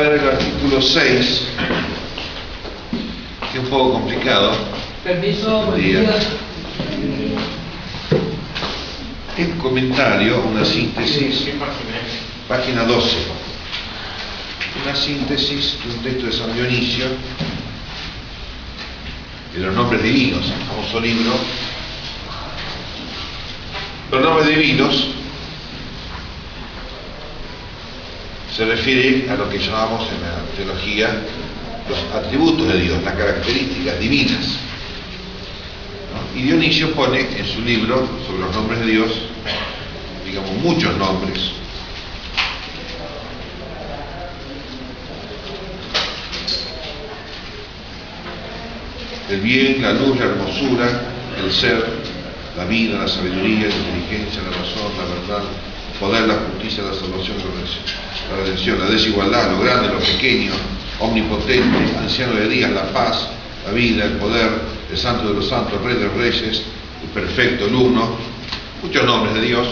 ver el artículo 6, que es un poco complicado. Permiso, buen día. Es un comentario, una síntesis, página 12. Una síntesis de un texto de San Dionisio, de los nombres divinos, el famoso libro. Los nombres divinos se refiere a lo que llamamos en la teología los atributos de Dios, las características divinas, ¿no? Y Dionisio pone en su libro sobre los nombres de Dios, digamos, muchos nombres. El bien, la luz, la hermosura, el ser, la vida, la sabiduría, la inteligencia, la razón, la verdad, el poder, la justicia, la salvación, la redención, la desigualdad, lo grande, lo pequeño, omnipotente, anciano de días, la paz, la vida, el poder, el santo de los santos, rey de los reyes, el perfecto, el uno, muchos nombres de Dios,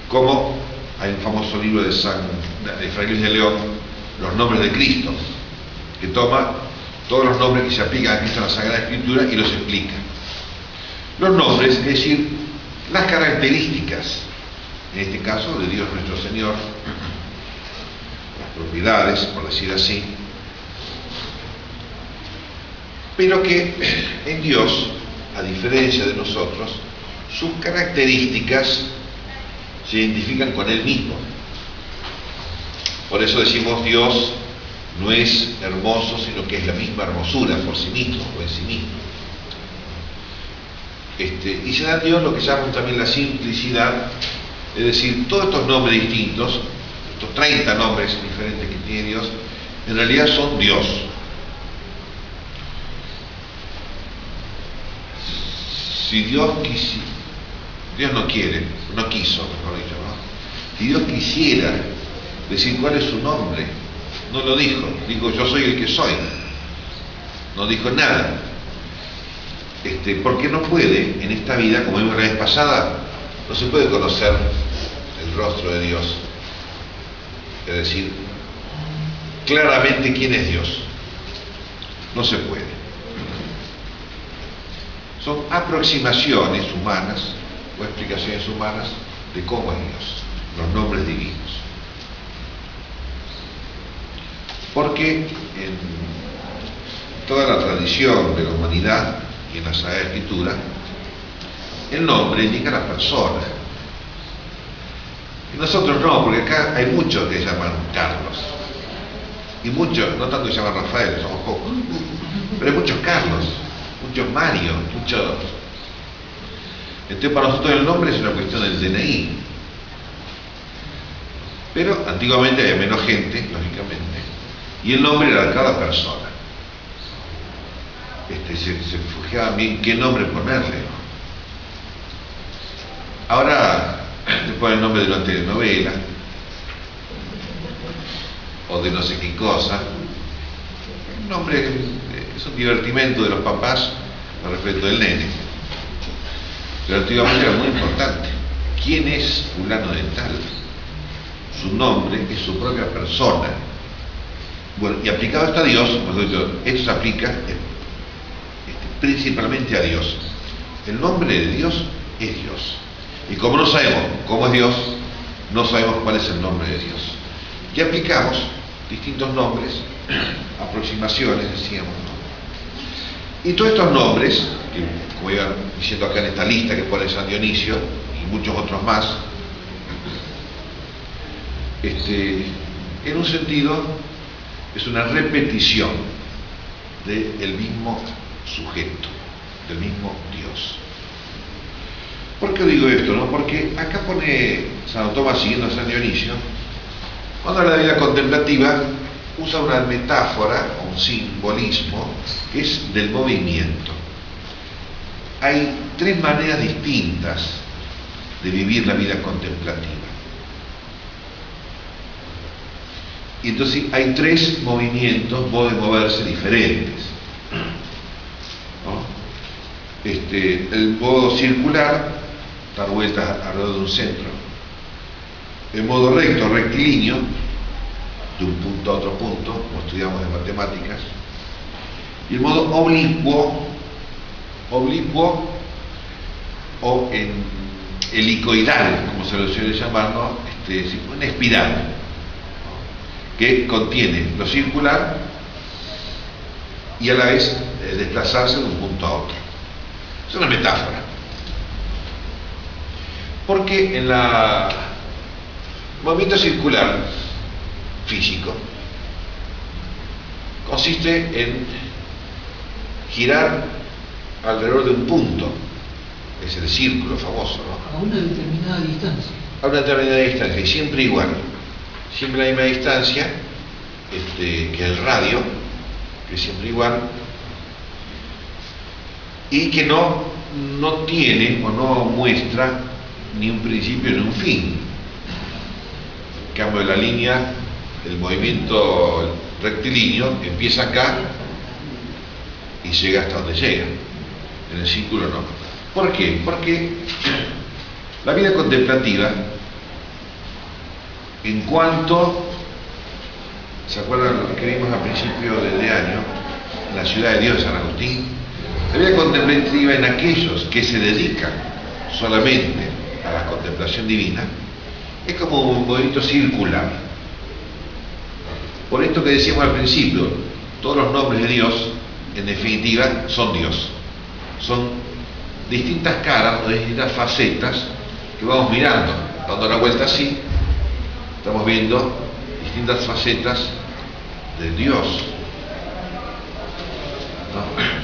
como hay un famoso libro de Fray Luis de León, Los nombres de Cristo, que toma todos los nombres que se aplican a Cristo en la Sagrada Escritura y los explica. Los nombres, es decir, las características, en este caso de Dios nuestro Señor, las propiedades, por decir así, pero que en Dios, a diferencia de nosotros, sus características se identifican con Él mismo. Por eso decimos Dios no es hermoso, sino que es la misma hermosura por sí mismo o en sí mismo. Y se da a Dios lo que llamamos también la simplicidad, es decir, todos estos nombres distintos, estos 30 nombres diferentes que tiene Dios, en realidad son Dios. Si Dios no quiere, no quiso, mejor dicho, ¿no? Si Dios quisiera decir cuál es su nombre, no lo dijo, dijo yo soy el que soy, no dijo nada, porque no puede en esta vida, como vimos la vez pasada, no se puede conocer el rostro de Dios, es decir, claramente quién es Dios, no se puede. Son aproximaciones humanas o explicaciones humanas de cómo es Dios, los nombres divinos. Porque en toda la tradición de la humanidad y en la Sagrada Escritura, el nombre indica a la persona. Y nosotros no, porque acá hay muchos que llaman Carlos. Y muchos, no tanto que llaman Rafael, somos pocos, pero hay muchos Carlos, muchos Mario, muchos. Entonces para nosotros el nombre es una cuestión del DNI. Pero antiguamente había menos gente, lógicamente. Y el nombre era de cada persona. Se fijaban bien qué nombre ponerle. Ahora le ponen el nombre de una telenovela o de no sé qué cosa. El nombre es un divertimento de los papás al respecto del nene. Pero antiguamente era muy importante. ¿Quién es fulano de tal? Su nombre es su propia persona. Bueno, y aplicado esto a Dios, esto se aplica principalmente a Dios. El nombre de Dios es Dios. Y como no sabemos cómo es Dios, no sabemos cuál es el nombre de Dios. Y aplicamos distintos nombres, aproximaciones, decíamos, ¿no? Y todos estos nombres, que como iba diciendo acá en esta lista que pone San Dionisio, y muchos otros más, en un sentido, es una repetición del mismo sujeto, del mismo Dios. ¿Por qué digo esto? ¿No? Porque acá pone Santo Tomás, siguiendo a San Dionisio, cuando habla de la vida contemplativa, usa una metáfora o un simbolismo que es del movimiento. Hay 3 maneras distintas de vivir la vida contemplativa. Y entonces hay 3 movimientos, modos de moverse diferentes, ¿no? El modo circular, dar vueltas alrededor de un centro. El modo recto, rectilíneo, de un punto a otro punto, como estudiamos en matemáticas, y el modo oblicuo o en helicoidal, como se lo suele llamar, ¿no? Una espiral, ¿no? Que contiene lo circular y a la vez desplazarse de un punto a otro. Es una metáfora. Porque en el movimiento circular físico consiste en girar alrededor de un punto, es el círculo famoso, ¿no? A una determinada distancia. A una determinada distancia, y siempre igual, siempre a la misma distancia, que el radio, que es siempre igual, y que no tiene o no muestra ni un principio ni un fin. En cambio, la línea, el movimiento rectilíneo empieza acá y llega hasta donde llega. En el círculo no. ¿Por qué? Porque la vida contemplativa, en cuanto, ¿se acuerdan lo que vimos al principio de año? La ciudad de Dios de San Agustín. La vida contemplativa en aquellos que se dedican solamente a la contemplación divina es como un movimiento circular. Por esto que decíamos al principio, todos los nombres de Dios, en definitiva, son Dios. Son distintas caras o distintas facetas que vamos mirando, dando la vuelta así, estamos viendo distintas facetas de Dios.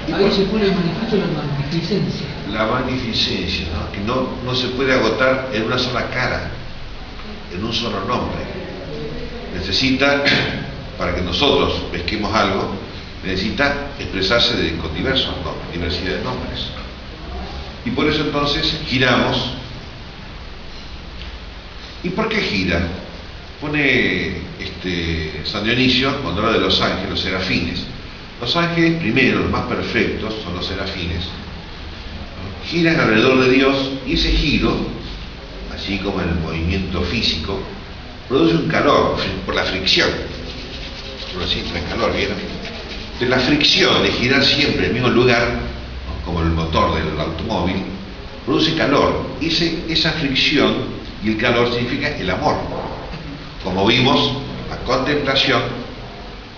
¿No? Ahí se pone de manifiesto la magnificencia. La magnificencia, ¿no? Que no se puede agotar en una sola cara, en un solo nombre. Necesita, para que nosotros pesquemos algo, necesita expresarse con diversos nombres, diversidad de nombres. Y por eso entonces giramos. ¿Y por qué gira? Pone San Dionisio, cuando habla de los ángeles, los serafines. Los ángeles, primero, los más perfectos, son los serafines, ¿no? Giran alrededor de Dios, y ese giro, así como el movimiento físico, produce un calor por la fricción. Por así, el calor, ¿vieron? De la fricción de girar siempre en el mismo lugar, ¿no? Como el motor del automóvil, produce calor. Esa fricción y el calor significa el amor. Como vimos, la contemplación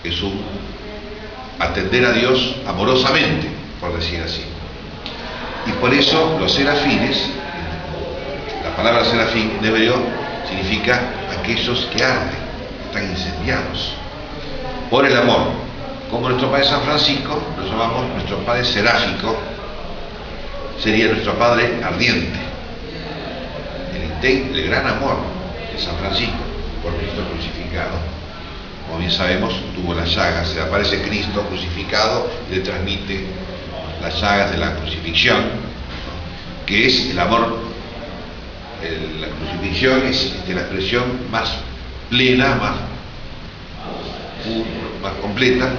es un atender a Dios amorosamente, por decir así. Y por eso los serafines, la palabra serafín en hebreo significa aquellos que arden, están incendiados por el amor. Como nuestro Padre San Francisco, lo llamamos nuestro Padre seráfico, sería nuestro Padre ardiente. El gran amor de San Francisco por Cristo crucificado, como bien sabemos, tuvo las llagas, se le aparece Cristo crucificado y le transmite las llagas de la crucifixión, ¿no? Que es el amor. La crucifixión es la expresión más plena, más completa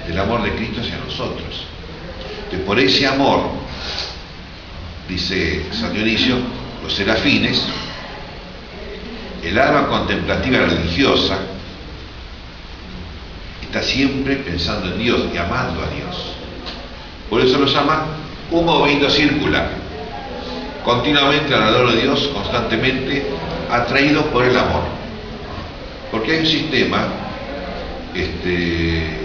del amor de Cristo hacia nosotros. Entonces, por ese amor, dice San Dionisio, los serafines, el alma contemplativa religiosa está siempre pensando en Dios y amando a Dios. Por eso lo llama un movimiento circular, continuamente alrededor de Dios, constantemente atraído por el amor. Porque hay un sistema en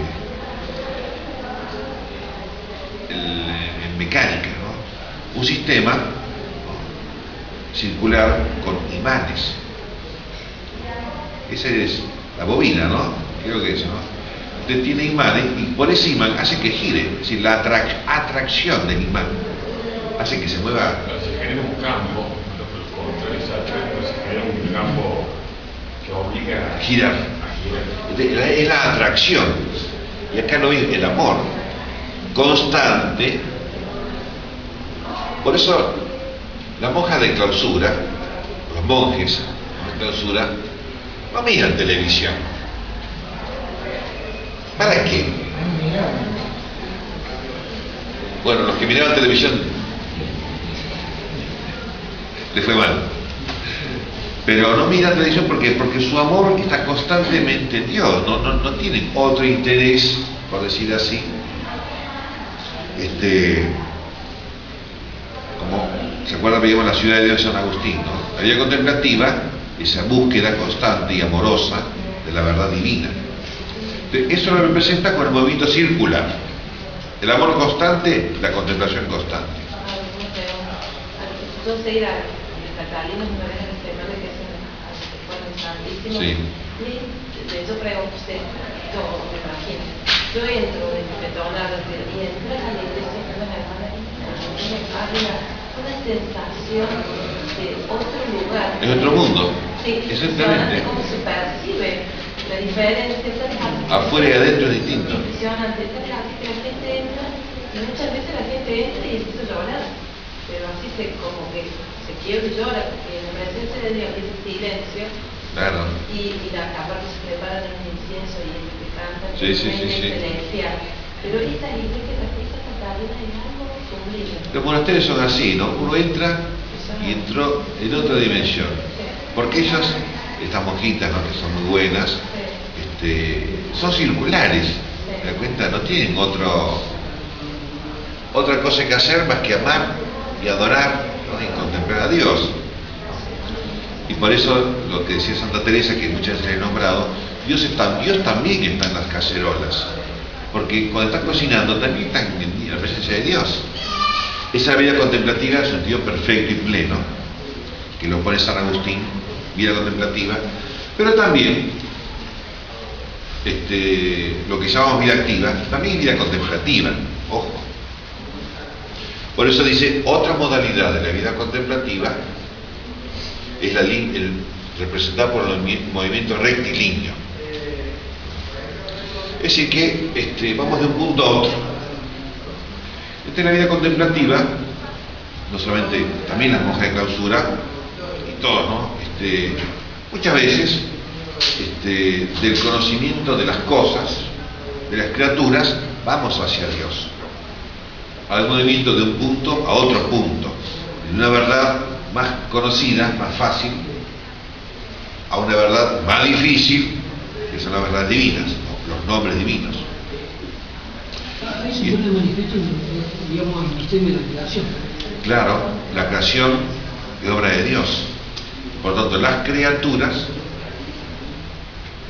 mecánica, ¿no? Un sistema, ¿no?, circular con imanes. Esa es la bobina, ¿no? Creo que es, ¿no? Usted tiene imanes y por ese imán hace que gire, es decir, la atracción del imán hace que se mueva. Pero se genera un campo, los controles pues se genera un campo que obliga a girar. Es la atracción. Y acá lo mismo, el amor constante. Por eso la monja de clausura, los monjes de clausura, no miran televisión. ¿Para qué? Bueno, los que miraban televisión les fue mal. Pero no mira tradición porque su amor está constantemente en Dios, no tiene otro interés, por decir así, como se acuerdan que veíamos la ciudad de Dios de San Agustín, ¿no? La vida contemplativa, esa búsqueda constante y amorosa de la verdad divina. Eso lo representa con el movimiento circular. El amor constante, la contemplación constante. Entonces ir a Catalina una vez en la semana que es el Santísimo. Sí. Yo pregunto a usted, yo me imagino, yo entro en Petonadas y entro a la iglesia con las hermanas y me habla una sensación de otro lugar. Es otro mundo. Sí, exactamente. Como se percibe la diferencia. Afuera y adentro es distinto. Impresionante. Entonces así que la gente entra y muchas veces la gente entra y empieza a llorar. Pero así como que se quiebra y llora, porque en la presencia de Dios ese silencio, Claro. y aparte se preparan un incienso y se cantan, Sí. celestial. Pero esta iglesia, la fiesta catalana, es algo sublime. Los monasterios son así, ¿no? Uno entra y entró en otra dimensión. Porque ellos, estas monjitas, ¿no? Que son muy buenas, son circulares. ¿Te das cuenta? No tienen otra cosa que hacer más que amar y adorar, ¿no? Y contemplar a Dios. Y por eso lo que decía Santa Teresa, que muchas veces he nombrado, Dios también está en las cacerolas, porque cuando estás cocinando también está en la presencia de Dios. Esa vida contemplativa en sentido perfecto y pleno, que lo pone San Agustín, vida contemplativa, pero también lo que llamamos vida activa, también es vida contemplativa, ojo. Por eso dice, otra modalidad de la vida contemplativa es representada por el movimiento rectilíneo. Es decir que vamos de un punto a otro. Esta es la vida contemplativa, no solamente, también las monjas de clausura, y todos, ¿no? Muchas veces, del conocimiento de las cosas, de las criaturas, vamos hacia Dios. Al movimiento de un punto a otro punto, de una verdad más conocida, más fácil, a una verdad más difícil, que son las verdades divinas, ¿no? Los nombres divinos. Ahí se pone de manifiesto, digamos, el misterio de la creación. Claro, la creación es obra de Dios. Por tanto, las criaturas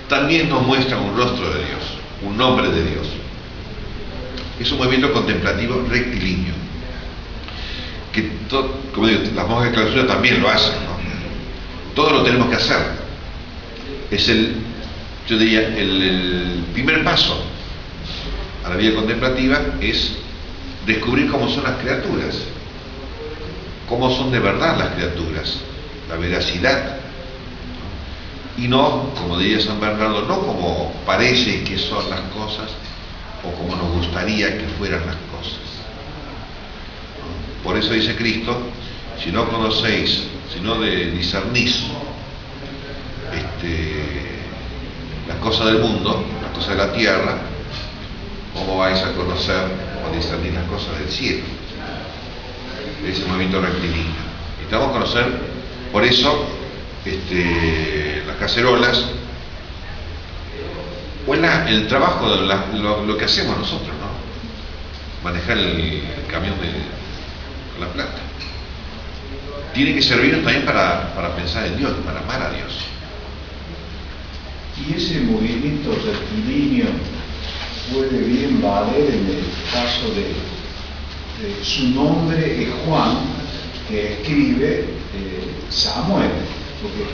también nos muestran un rostro de Dios, un nombre de Dios. Es un movimiento contemplativo rectilíneo. Que como digo, las monjas de clausura también lo hacen, ¿no? Todo lo tenemos que hacer. Es yo diría, el primer paso a la vida contemplativa es descubrir cómo son las criaturas, cómo son de verdad las criaturas, la veracidad, y no, como diría San Bernardo, no como parece que son las cosas o como nos gustaría que fueran las cosas. Por eso dice Cristo, si no conocéis, si no discernís las cosas del mundo, las cosas de la tierra, ¿cómo vais a conocer o discernir las cosas del cielo? Ese movimiento rectilíneo. Necesitamos conocer, por eso, las cacerolas, o el trabajo de lo que hacemos nosotros, ¿no? Manejar el camión con la plata. Tiene que servirnos también para pensar en Dios, para amar a Dios. Y ese movimiento rectilíneo puede bien valer en el caso de su nombre es Juan, que escribe Samuel, porque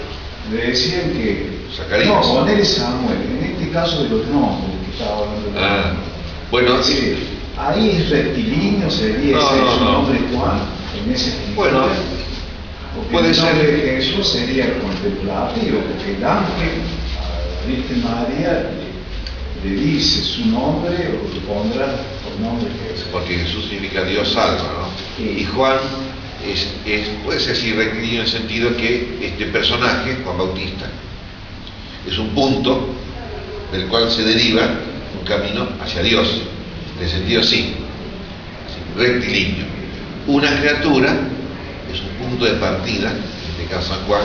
le decían que Zacarías. no, poner Samuel, en este caso de los nombres que estaba hablando de bueno, ahí es rectilíneo, sería su nombre Juan, en ese sentido. Bueno, porque puede el nombre ser. de Jesús sería contemplativo, porque el ángel a la Virgen María le dice su nombre o le pondrá por nombre Jesús. Porque Jesús significa Dios salva, ¿no? Sí. Y Juan puede ser así rectilíneo en el sentido que este personaje, Juan Bautista, es un punto del cual se deriva un camino hacia Dios, en el sentido así, rectilíneo. Una criatura es un punto de partida, en este caso San Juan,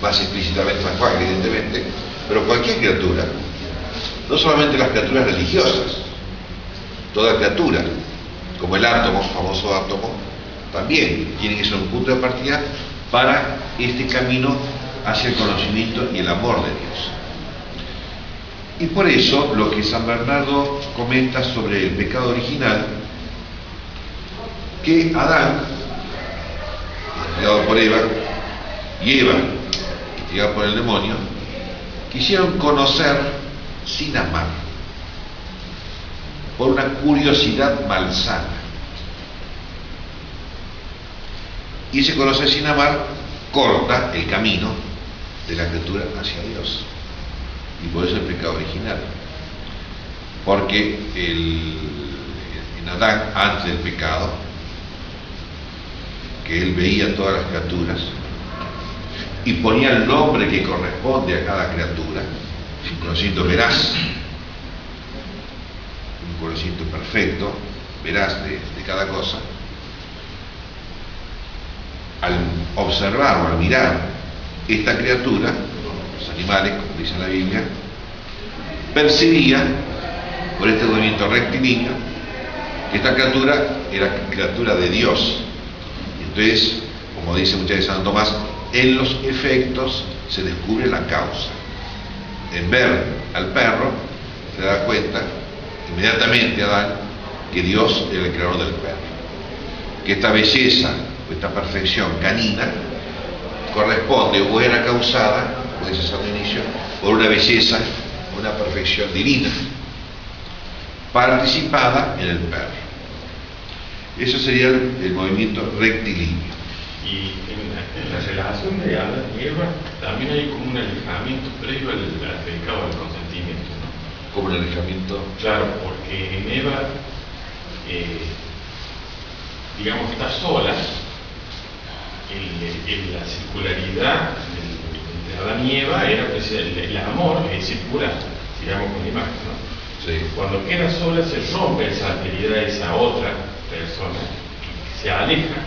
más explícitamente San Juan, evidentemente, pero cualquier criatura, no solamente las criaturas religiosas, toda criatura, como el átomo, famoso átomo, también tiene que ser un punto de partida para este camino hacia el conocimiento y el amor de Dios. Y por eso lo que San Bernardo comenta sobre el pecado original, que Adán, instigado por Eva, y Eva, instigada por el demonio, quisieron conocer sin amar, por una curiosidad malsana. Y ese conocer sin amar corta el camino de la criatura hacia Dios. Y por eso el pecado original. Porque en Adán, antes del pecado, que él veía todas las criaturas y ponía el nombre que corresponde a cada criatura, un conocimiento veraz, un conocimiento perfecto, veraz de cada cosa. Al observar o al mirar esta criatura, los animales, como dice la Biblia, percibía por este movimiento rectilíneo que esta criatura era criatura de Dios. Entonces, como dice muchas veces San Tomás, en los efectos se descubre la causa. En ver al perro se da cuenta inmediatamente Adán que Dios era el creador del perro, que esta belleza, esta perfección canina corresponde o era causada, como dice San Dionisio, por una belleza, una perfección divina participada en el perro. Eso sería el movimiento rectilíneo. Y en la relación de Adán y Eva también hay como un alejamiento previo al pecado del consentimiento, ¿no? Como un alejamiento. Claro, porque en Eva, digamos, está sola, la circularidad de Adán y Eva era pues, el amor circular, digamos con la imagen, ¿no? Sí. Cuando queda sola se rompe esa alteridad de esa otra persona, se aleja,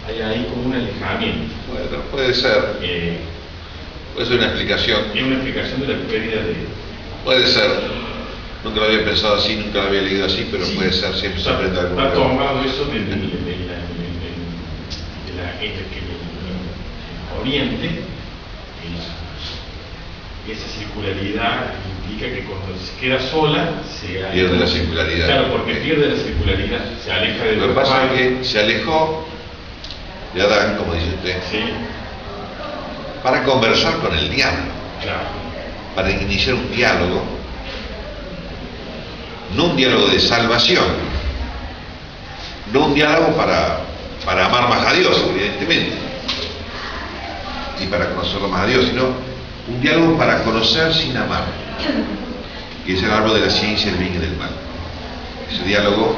hay ahí como un alejamiento. Bueno, puede ser. Puede ser una explicación. Es una explicación de la pérdida de... Puede ser. Nunca lo había pensado así, nunca lo había leído así, pero sí, puede ser, siempre se aprende algo. Está tomado eso del Oriente, y esa circularidad indica que cuando se queda sola se pierde la circularidad. Claro, porque pierde la circularidad, se aleja de lo que pasa es que se alejó de Adán, como dice usted, sí, para conversar con el diablo, claro, para iniciar un diálogo, no un diálogo de salvación, no un diálogo para amar más a Dios, evidentemente, y para conocerlo más a Dios, sino un diálogo para conocer sin amar, que es el árbol de la ciencia del bien y del mal. Ese diálogo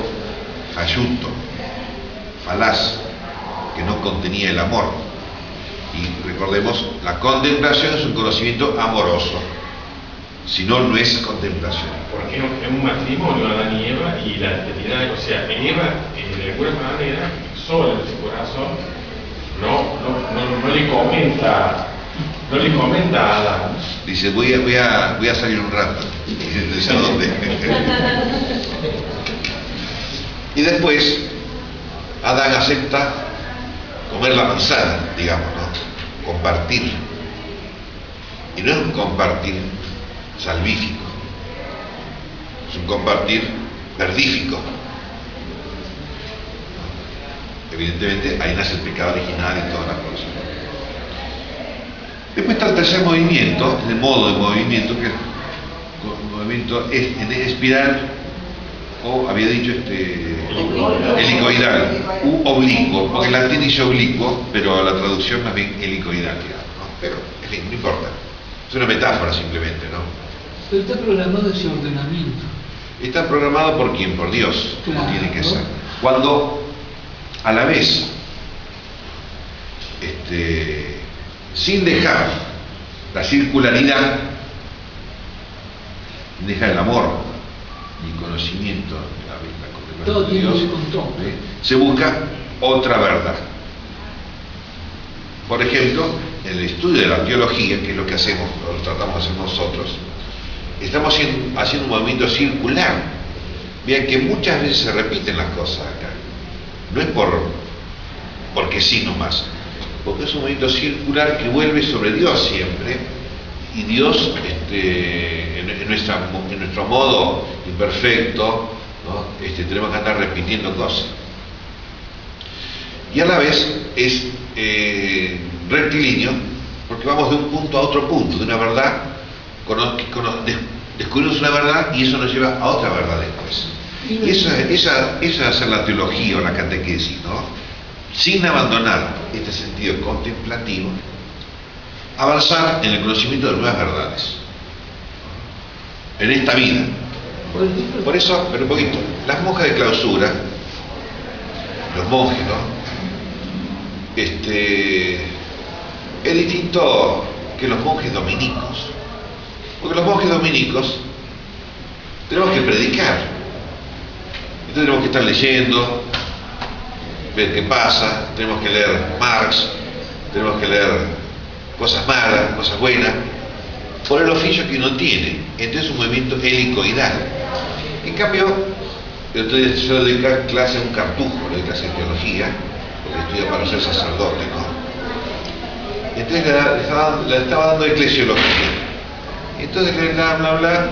falluto, falaz, que no contenía el amor. Y recordemos, la contemplación es un conocimiento amoroso, si no, no es contemplación. Porque es un matrimonio Adán y Eva, y la alteridad, o sea, Eva de alguna manera, sola en su corazón, no le comenta a Adán. Dice, voy a salir un rato. Dice, ¿a dónde? Y después Adán acepta comer la manzana, digamos, ¿no? Compartir. Y no es un compartir salvífico, es un compartir verdífico. Evidentemente ahí nace el pecado original y todas las cosas. Después está el tercer movimiento, el modo de movimiento, que es un movimiento en espiral, o había dicho helicoidal, u oblicuo, porque en latín dice oblicuo, pero la traducción más bien helicoidal, digamos, ¿no? Pero, en fin, no importa. Es una metáfora simplemente, ¿no? Pero está programado ese ordenamiento. Está programado por quién, por Dios, como claro, tiene que ser. Cuando a la vez, sin dejar la circularidad, sin dejar el amor y el conocimiento, la todo contemplación de tiene Dios, que ver con todo. se busca otra verdad. Por ejemplo, en el estudio de la teología, que es lo que hacemos, lo tratamos de hacer nosotros, estamos haciendo un movimiento circular. Vean que muchas veces se repiten las cosas acá. No es porque sí nomás, porque es un movimiento circular que vuelve sobre Dios siempre, y Dios en nuestro modo imperfecto, ¿no? Tenemos que andar repitiendo cosas. Y a la vez es rectilíneo, porque vamos de un punto a otro punto, de una verdad, descubrimos una verdad y eso nos lleva a otra verdad después. Y esa es hacer la teología o la catequesis, ¿no? Sin abandonar este sentido contemplativo, avanzar en el conocimiento de nuevas verdades en esta vida. Por eso, pero un poquito, las monjas de clausura, los monjes, ¿no? Es distinto que los monjes dominicos, porque los monjes dominicos tenemos que predicar, entonces tenemos que estar leyendo, ver qué pasa, tenemos que leer Marx, tenemos que leer cosas malas, cosas buenas, por el oficio que uno tiene. Entonces es un movimiento helicoidal. En cambio, entonces yo le doy clase a un cartujo, le doy clase de teología, porque estudia para ser sacerdote, ¿no? Entonces le estaba dando eclesiología. Entonces le bla,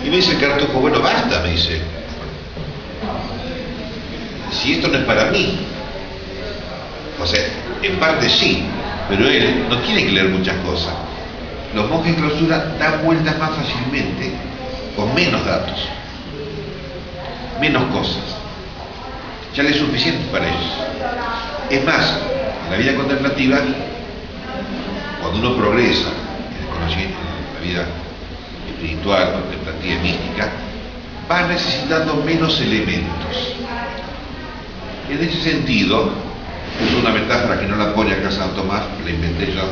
y me dice el cartujo, bueno, basta, me dice. Si esto no es para mí. O sea, en parte sí, pero él no tiene que leer muchas cosas. Los monjes de clausura dan vueltas más fácilmente, con menos datos, menos cosas. Ya le es suficiente para ellos. Es más, en la vida contemplativa, cuando uno progresa en el conocimiento, en la vida espiritual, contemplativa y mística, va necesitando menos elementos. En ese sentido, uso una metáfora que no la pone acá San Tomás, la inventé yo.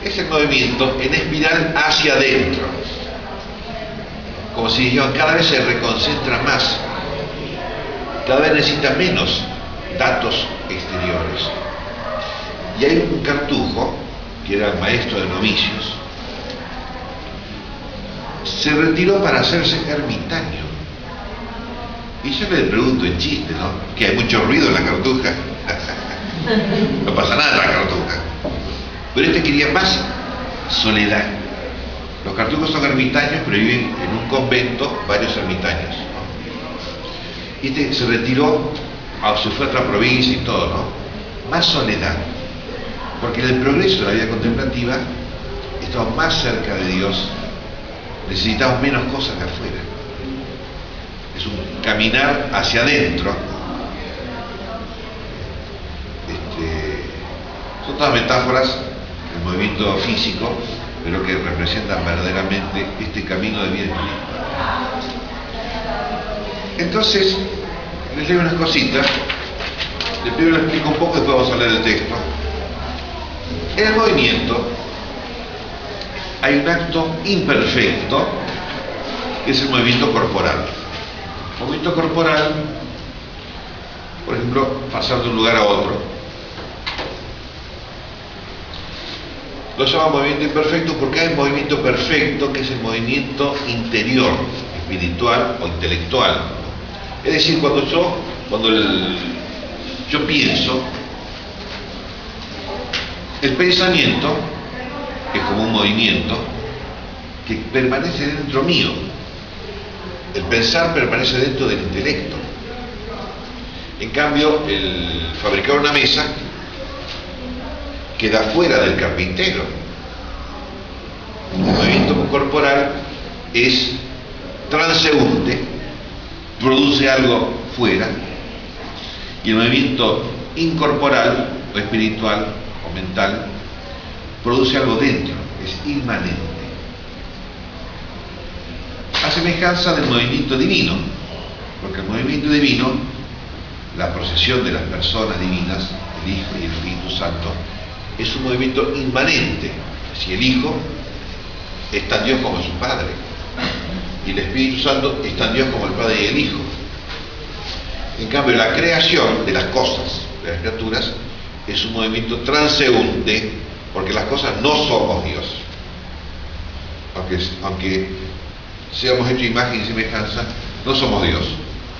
Es el movimiento en espiral hacia adentro. Como si dijeran, cada vez se reconcentra más, cada vez necesita menos datos exteriores. Y hay un cartujo, que era el maestro de novicios, se retiró para hacerse ermitaño. Y yo le pregunto en chiste, ¿no? Que hay mucho ruido en la cartuja. No pasa nada en la cartuja. Pero este quería más soledad. Los cartujos son ermitaños, pero viven en un convento varios ermitaños, ¿no? Y este se retiró, se fue a otra provincia y todo, ¿no? Más soledad. Porque en el progreso de la vida contemplativa estamos más cerca de Dios, necesitamos menos cosas de afuera. Es un caminar hacia adentro. Son todas metáforas del movimiento físico, pero que representan verdaderamente este camino de vida espiritual. Entonces, les leo unas cositas. Primero les explico un poco, después vamos a leer el texto. En el movimiento hay un acto imperfecto, que es el movimiento corporal. El movimiento corporal, por ejemplo, pasar de un lugar a otro, lo llama movimiento imperfecto porque hay un movimiento perfecto, que es el movimiento interior, espiritual o intelectual. Es decir, cuando yo pienso, el pensamiento es como un movimiento que permanece dentro mío. El pensar permanece dentro del intelecto. En cambio, el fabricar una mesa queda fuera del carpintero. El movimiento corporal es transeúnte, produce algo fuera, y el movimiento incorporal o espiritual o mental produce algo dentro, es inmanente. A semejanza del movimiento divino, porque el movimiento divino, la procesión de las personas divinas, el Hijo y el Espíritu Santo, es un movimiento inmanente. Si el Hijo es tan Dios como su Padre, y el Espíritu Santo es tan Dios como el Padre y el Hijo. En cambio, la creación de las cosas, de las criaturas, es un movimiento transeúnte, porque las cosas no somos Dios. Aunque seamos hechos imagen y semejanza, no somos Dios.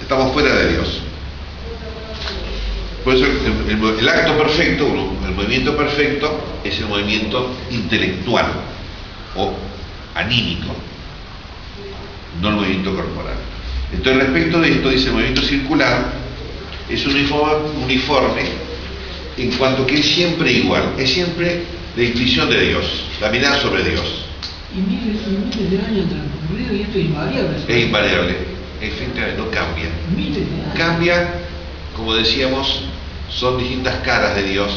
Estamos fuera de Dios. Por eso el acto perfecto, el movimiento perfecto, es el movimiento intelectual o anímico, no el movimiento corporal. Entonces, respecto de esto, dice el movimiento circular es uniforme en cuanto que es siempre igual, es siempre la intuición de Dios, la mirada sobre Dios. Y miles de años transcurridos y esto es invariable. Es invariable, efectivamente, no cambia. Miles de años. Cambia, como decíamos, son distintas caras de Dios.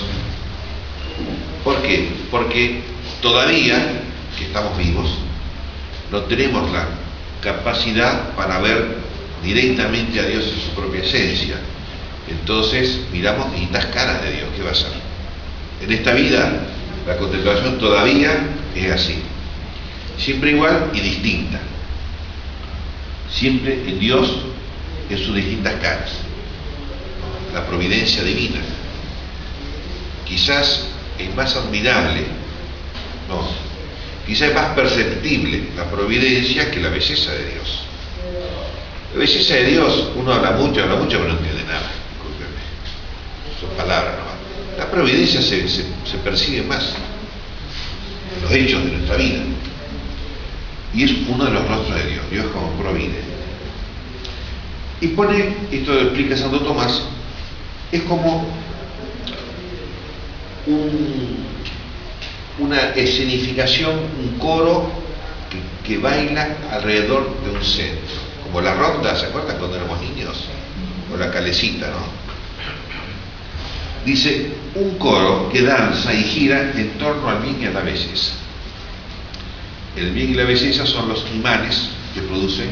¿Por qué? Porque todavía que estamos vivos, no tenemos la capacidad para ver directamente a Dios en su propia esencia. Entonces miramos distintas caras de Dios. ¿Qué va a ser? En esta vida la contemplación todavía es así, siempre igual y distinta, siempre en Dios en sus distintas caras. La providencia divina quizás es más admirable, no, quizás es más perceptible la providencia que la belleza de Dios. La belleza de Dios, uno habla mucho, pero no entiende nada. Discúlpeme, son palabras nomás. La providencia se percibe más en los hechos de nuestra vida. Y es uno de los rostros de Dios, Dios como provide. Y pone, esto lo explica Santo Tomás, es como una escenificación, un coro que baila alrededor de un centro. Como la ronda, ¿se acuerdan cuando éramos niños? O la calecita, ¿no? Dice, un coro que danza y gira en torno al bien y a la belleza. El bien y la belleza son los imanes que producen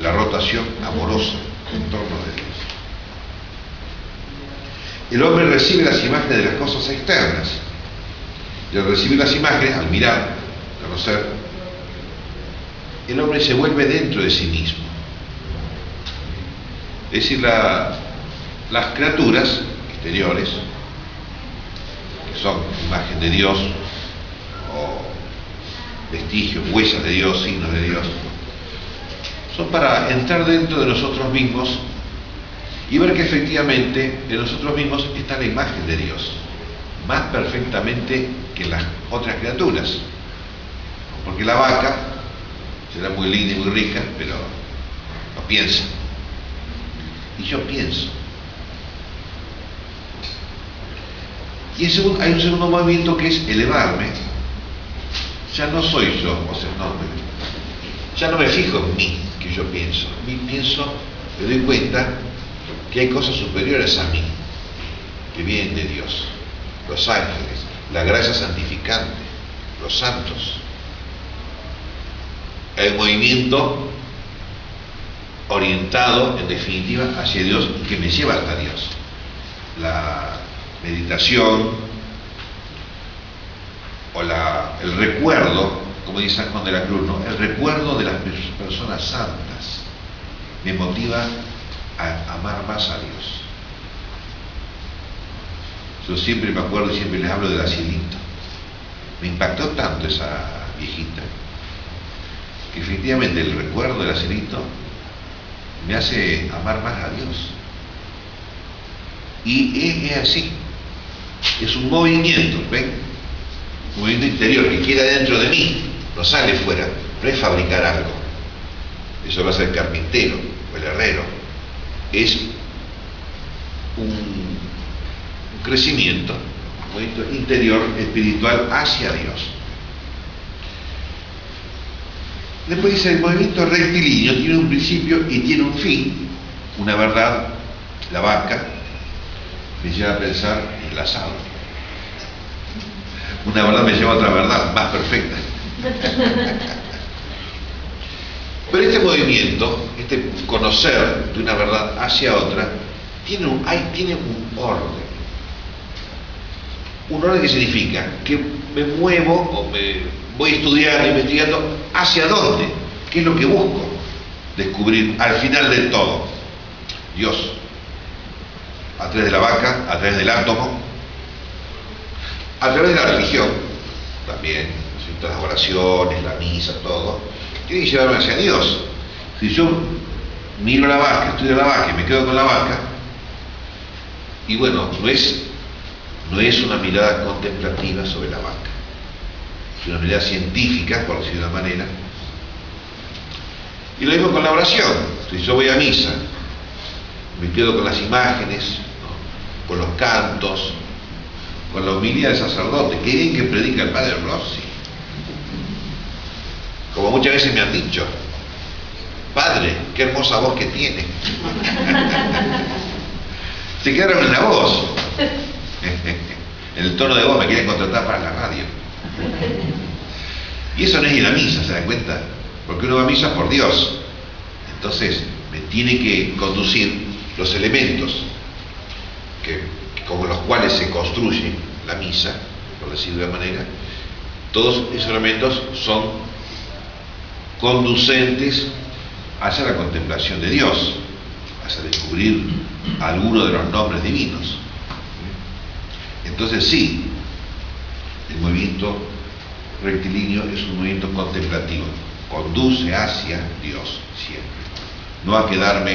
la rotación amorosa en torno de Dios. El hombre recibe las imágenes de las cosas externas. Y al recibir las imágenes, al mirar, conocer, el hombre se vuelve dentro de sí mismo. Es decir, las criaturas exteriores, que son imagen de Dios, o vestigios, huellas de Dios, signos de Dios, son para entrar dentro de nosotros mismos y ver que efectivamente en nosotros mismos está la imagen de Dios, más perfectamente que las otras criaturas. Porque la vaca será muy linda y muy rica, pero no piensa. Y yo pienso. Y hay un segundo movimiento que es elevarme. Ya no soy yo, o sea, ya no me fijo en mí, que yo pienso. Me doy cuenta que hay cosas superiores a mí, que vienen de Dios, los ángeles, la gracia santificante, los santos. Hay un movimiento orientado, en definitiva, hacia Dios y que me lleva hasta Dios. La meditación o el recuerdo, como dice San Juan de la Cruz, ¿no? El recuerdo de las personas santas me motiva a amar más a Dios. Yo siempre me acuerdo y siempre les hablo de la Cielito. Me impactó tanto esa viejita que efectivamente el recuerdo de la Cielito me hace amar más a Dios. Y es así, es un movimiento, ¿ven? Un movimiento interior que queda dentro de mí, no sale fuera, no es fabricar algo. Eso lo hace el carpintero o el herrero. Es un crecimiento, un movimiento interior, espiritual hacia Dios. Después dice, el movimiento rectilíneo tiene un principio y tiene un fin, una verdad, la vaca, me lleva a pensar en el asado. Una verdad me lleva a otra verdad, más perfecta. Pero este movimiento, este conocer de una verdad hacia otra, tiene un orden. Un orden que significa que me muevo o me voy estudiando, investigando, ¿hacia dónde? ¿Qué es lo que busco? Descubrir al final de todo, Dios. A través de la vaca, a través del átomo, a través de la religión, también, ¿cierto? Las oraciones, la misa, todo, tiene que llevarme hacia Dios. Si yo miro la vaca, estudio la vaca y me quedo con la vaca, y bueno, no es una mirada contemplativa sobre la vaca, es una mirada científica, por decirlo de una manera. Y lo mismo con la oración. Si yo voy a misa, me quedo con las imágenes, ¿no? Con los cantos, con la humildad del sacerdote. Qué bien que predica el padre Rossi. Como muchas veces me han dicho, padre, qué hermosa voz que tiene. Se quedaron en la voz. En el tono de voz me quieren contratar para la radio. Y eso no es ir a misa, ¿se dan cuenta? Porque uno va a misa por Dios. Entonces me tiene que conducir los elementos con los cuales se construye la misa, por decirlo de una manera. Todos esos elementos son conducentes hacia la contemplación de Dios, hacia descubrir alguno de los nombres divinos. Entonces sí, el movimiento rectilíneo es un movimiento contemplativo, conduce hacia Dios siempre. No a quedarme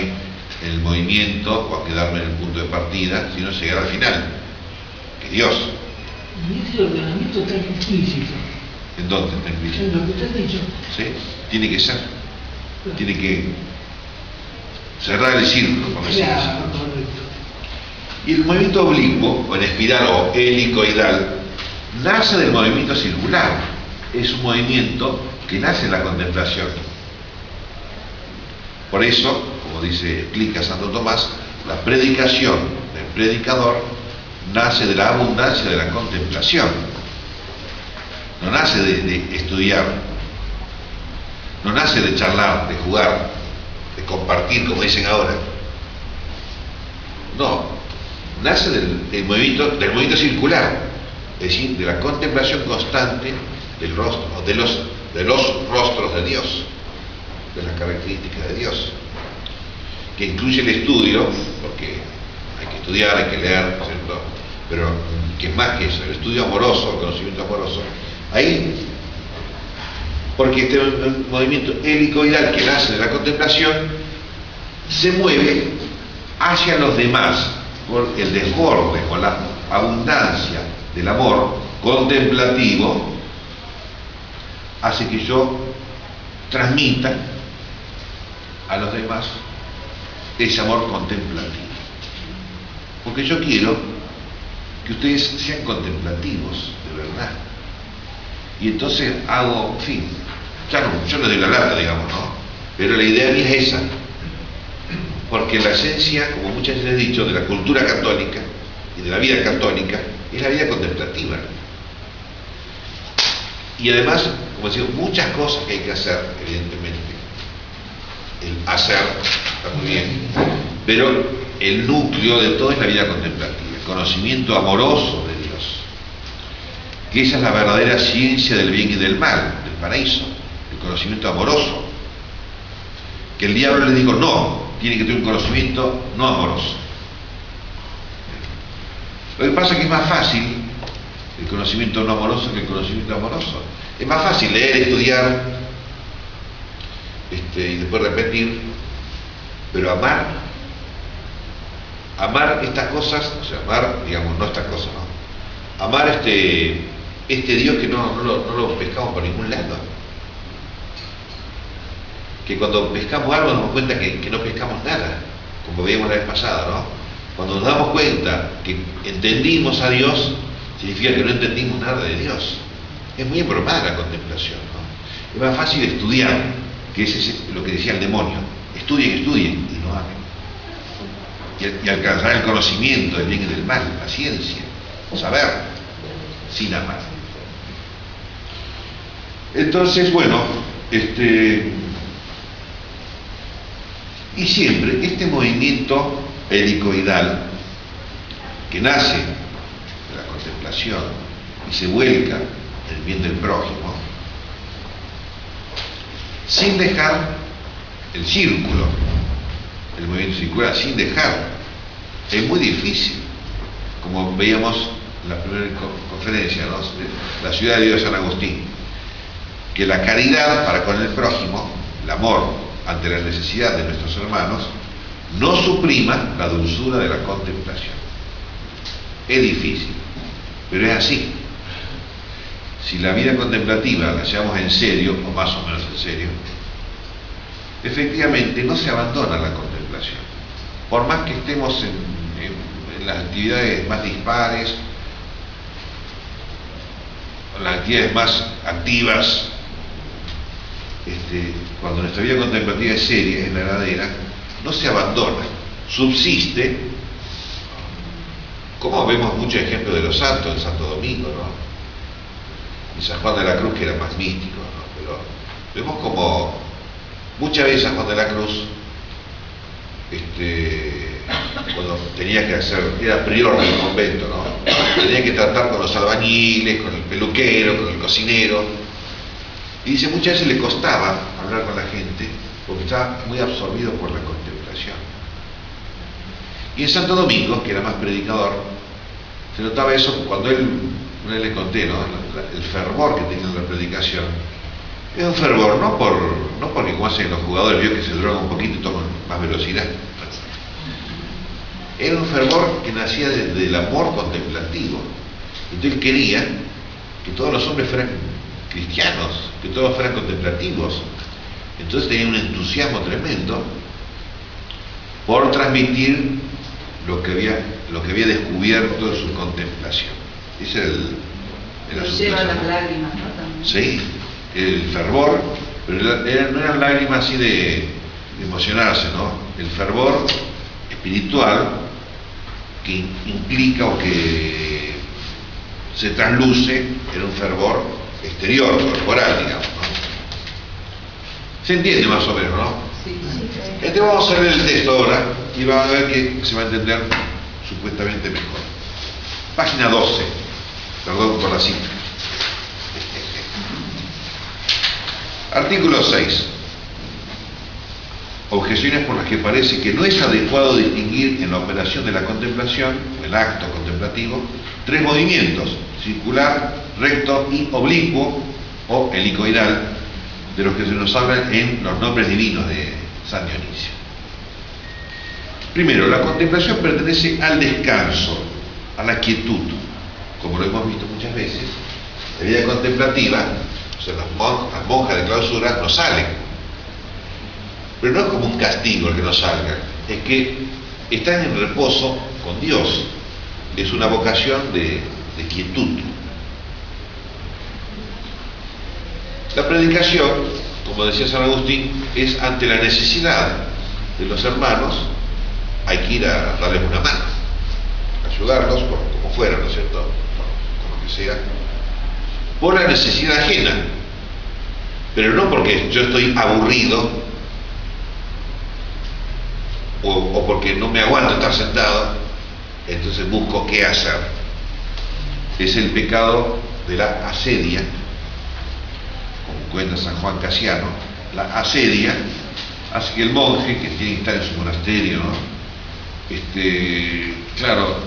en el movimiento o a quedarme en el punto de partida, sino llegar al final, que Dios. Y ese ordenamiento está implícito. ¿En dónde está implícito? En lo que usted ha dicho. ¿Sí? Tiene que ser. Tiene que cerrar el círculo, por decirlo así. Claro, correcto. Y el movimiento oblicuo, o en espiral o helicoidal, nace del movimiento circular. Es un movimiento que nace en la contemplación. Por eso, como explica Santo Tomás, la predicación del predicador nace de la abundancia de la contemplación. No nace de estudiar, no nace de charlar, de jugar, de compartir, como dicen ahora. No, nace del movimiento circular, es decir, de la contemplación constante del rostro, de los rostros de Dios, de las características de Dios, que incluye el estudio, porque hay que estudiar, hay que leer, ¿cierto? Pero que es más que eso, el estudio amoroso, el conocimiento amoroso, ahí, porque este movimiento helicoidal que nace de la contemplación se mueve hacia los demás, por el desborde, con la abundancia del amor contemplativo, hace que yo transmita a los demás ese amor contemplativo. Porque yo quiero que ustedes sean contemplativos, de verdad. Y entonces hago, en fin, claro, yo no doy la lata, digamos, ¿no? Pero la idea mía es esa. Porque la esencia, como muchas veces he dicho, de la cultura católica y de la vida católica, es la vida contemplativa. Y además, como decía, muchas cosas que hay que hacer, evidentemente. El hacer está muy bien, pero el núcleo de todo es la vida contemplativa, el conocimiento amoroso de Dios, que esa es la verdadera ciencia del bien y del mal, del paraíso, el conocimiento amoroso, que el diablo le dijo no, tiene que tener un conocimiento no amoroso. Lo que pasa es que es más fácil el conocimiento no amoroso que el conocimiento amoroso. Es más fácil leer, estudiar y después repetir, pero amar estas cosas, o sea, amar, digamos, no estas cosas, ¿no? Amar este Dios que no lo pescamos por ningún lado. Que cuando pescamos algo nos damos cuenta que no pescamos nada, como veíamos la vez pasada, ¿no? Cuando nos damos cuenta que entendimos a Dios, significa que no entendimos nada de Dios. Es muy abrumada la contemplación, ¿no? Es más fácil estudiar, que ese es lo que decía el demonio. Estudien y no amen. Y alcanzar el conocimiento del bien y del mal, la ciencia, saber, sin amar. Entonces, bueno, y siempre este movimiento helicoidal que nace de la contemplación y se vuelca en el bien del prójimo, sin dejar el círculo, el movimiento circular, sin dejar. Es muy difícil, como veíamos en la primera conferencia, ¿no?, la ciudad de Dios de San Agustín, que la caridad para con el prójimo, el amor ante la necesidad de nuestros hermanos, no suprima la dulzura de la contemplación. Es difícil, pero es así. Si la vida contemplativa la llevamos en serio, o más o menos en serio, efectivamente no se abandona la contemplación. Por más que estemos en las actividades más dispares, en las actividades más activas, cuando nuestra vida contemplativa es seria, es verdadera, no se abandona, subsiste, como vemos muchos ejemplos de los santos, en Santo Domingo, ¿no?, y San Juan de la Cruz, que era más místico, ¿no?, pero vemos como muchas veces San Juan de la Cruz, cuando tenía que hacer, era prior del convento, ¿no?, tenía que tratar con los albañiles, con el peluquero, con el cocinero, y dice, muchas veces le costaba hablar con la gente porque estaba muy absorbido por la contemplación. Y en Santo Domingo, que era más predicador, se notaba eso cuando él, una vez le conté, ¿no?, el fervor que tenía en la predicación. Es un fervor, no porque como hacen los jugadores, vio que se drogan un poquito y toman más velocidad. Era un fervor que nacía del amor contemplativo. Entonces él quería que todos los hombres fueran cristianos, que todos fueran contemplativos. Entonces tenía un entusiasmo tremendo por transmitir lo que había descubierto en su contemplación. Ese era el asunto. Lleva las lágrimas, ¿no? También. Sí, el fervor, pero no eran lágrimas así de emocionarse, ¿no? El fervor espiritual que implica o que se trasluce en un fervor exterior, corporal, digamos, ¿no? ¿Se entiende más o menos, no? Sí. Vamos a leer el texto ahora y van a ver que se va a entender supuestamente mejor. Página 12, perdón por la cita. Artículo 6. Objeciones por las que parece que no es adecuado distinguir en la operación de la contemplación, o el acto contemplativo, tres movimientos: circular, recto y oblicuo, o helicoidal, de los que se nos habla en los nombres divinos de San Dionisio. Primero, la contemplación pertenece al descanso, a la quietud, como lo hemos visto muchas veces. La vida contemplativa, o sea, las monjas de clausura no salen, pero no es como un castigo el que no salgan, es que están en reposo con Dios, es una vocación de quietud. La predicación, como decía San Agustín, es ante la necesidad de los hermanos, hay que ir a darles una mano, ayudarlos como fuera, ¿no es cierto?, con lo que sea, por la necesidad ajena, pero no porque yo estoy aburrido o porque no me aguanto estar sentado, entonces busco qué hacer. Es el pecado de la asedia, como cuenta San Juan Casiano. La asedia hace que el monje, que tiene que estar en su monasterio, ¿no?, claro,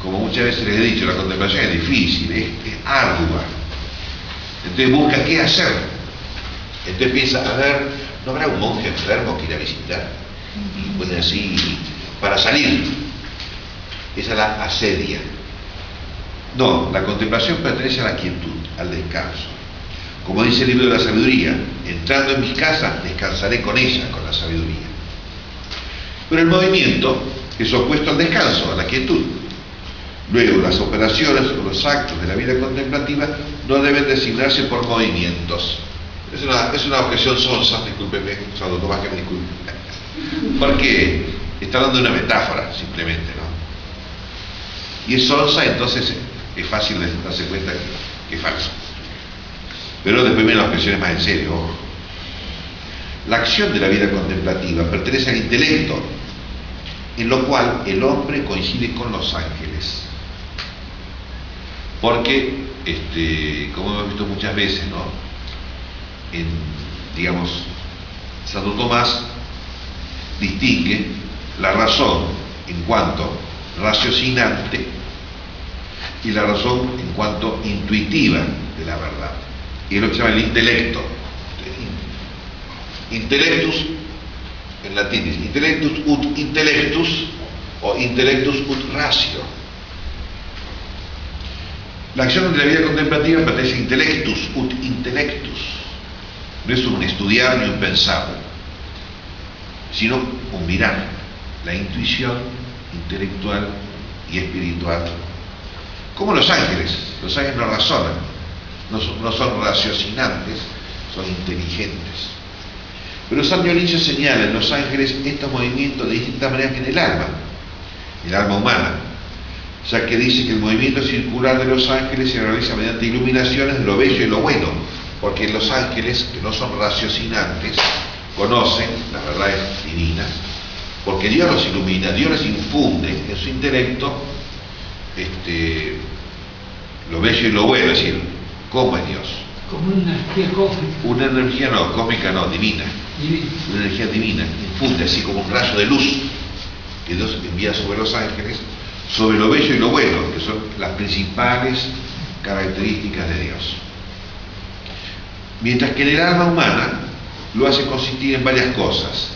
como muchas veces les he dicho, la contemplación es difícil, es ardua. Entonces busca qué hacer. Entonces piensa, a ver, ¿no habrá un monje enfermo que ir a visitar? Y pone así, para salir. Esa es la asedia. No, la contemplación pertenece a la quietud, al descanso. Como dice el libro de la sabiduría, entrando en mis casas, descansaré con ella, con la sabiduría. Pero el movimiento es opuesto al descanso, a la quietud. Luego, las operaciones o los actos de la vida contemplativa no deben designarse por movimientos. Es una objeción sonsa, discúlpeme, Santo Tomás, que me disculpe. Porque está dando una metáfora, simplemente, ¿no? Y es sonsa, entonces es fácil de darse cuenta que es falso. Pero después vienen las objeciones más en serio. Ojo. La acción de la vida contemplativa pertenece al intelecto, en lo cual el hombre coincide con los ángeles. Porque, como hemos visto muchas veces, ¿no?, digamos, Santo Tomás distingue la razón en cuanto raciocinante y la razón en cuanto intuitiva de la verdad. Y es lo que se llama el intelecto. Intellectus, en latín dice intellectus ut intellectus o intellectus ut ratio. La acción de la vida contemplativa pertenece a intellectus ut intellectus. No es un estudiar ni un pensar, sino un mirar, la intuición intelectual y espiritual. Como los ángeles no razonan, no son raciocinantes, son inteligentes. Pero San Dionisio señala en los ángeles estos movimientos de distinta manera que en el alma humana, ya que dice que el movimiento circular de los ángeles se realiza mediante iluminaciones de lo bello y lo bueno, porque los ángeles, que no son raciocinantes, conocen las verdades divinas, porque Dios los ilumina, Dios les infunde en su intelecto lo bello y lo bueno, es decir, ¿cómo es Dios? Como una energía cósmica. Una energía no, cósmica no, divina. Una energía divina, infunde así como un rayo de luz que Dios envía sobre los ángeles, sobre lo bello y lo bueno, que son las principales características de Dios. Mientras que en el alma humana lo hace consistir en varias cosas.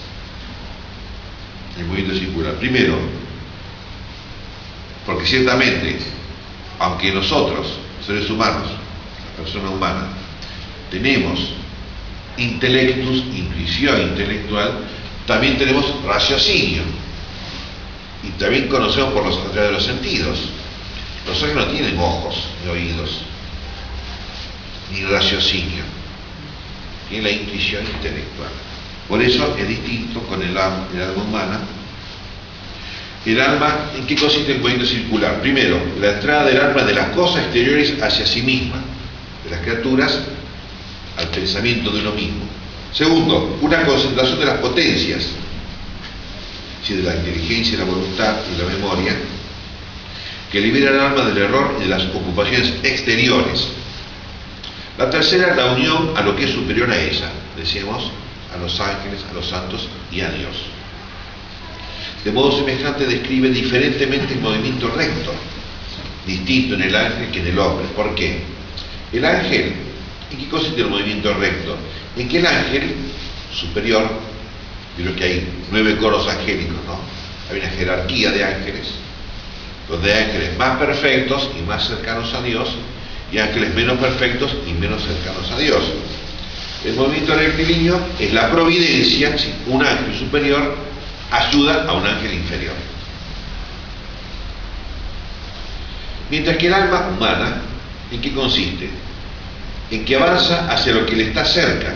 El movimiento circular. Primero, porque ciertamente, aunque nosotros, seres humanos, la persona humana, tenemos intellectus, intuición intelectual, también tenemos raciocinio. Y también conocemos por a través de los sentidos. Los ángeles no tienen ojos ni oídos, ni raciocinio. Tienen la intuición intelectual. Por eso es distinto con el alma humana. El alma, ¿en qué consiste el movimiento circular? Primero, la entrada del alma de las cosas exteriores hacia sí misma, de las criaturas al pensamiento de uno mismo. Segundo, una concentración de las potencias, es decir, de la inteligencia, la voluntad y la memoria, que libera el alma del error y de las ocupaciones exteriores. La tercera, la unión a lo que es superior a ella, decíamos, a los ángeles, a los santos y a Dios. De modo semejante describe diferentemente el movimiento recto, distinto en el ángel que en el hombre. ¿Por qué? El ángel, ¿en qué consiste el movimiento recto? En que el ángel superior, creo que hay 9 coros angélicos, ¿no? Hay una jerarquía de ángeles, donde hay ángeles más perfectos y más cercanos a Dios, y ángeles menos perfectos y menos cercanos a Dios. El movimiento rectilíneo es la providencia, ¿sí? Un ángel superior ayuda a un ángel inferior. Mientras que el alma humana, ¿en qué consiste? En que avanza hacia lo que le está cerca,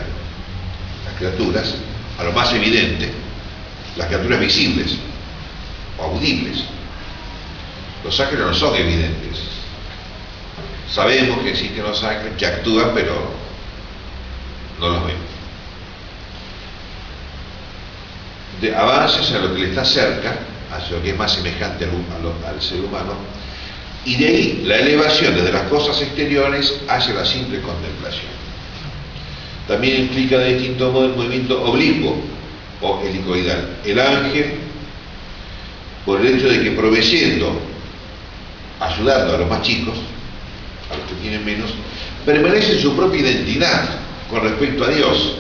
las criaturas, a lo más evidente, las criaturas visibles o audibles. Los ángeles no son evidentes. Sabemos que existen los ángeles que actúan, pero no los vemos. Avanza hacia lo que le está cerca, hacia lo que es más semejante al ser humano, y de ahí la elevación desde las cosas exteriores hacia la simple contemplación. También implica de distinto modo el movimiento oblicuo o helicoidal. El ángel, por el hecho de que proveyendo, ayudando a los más chicos, a los que tienen menos, permanece en su propia identidad con respecto a Dios.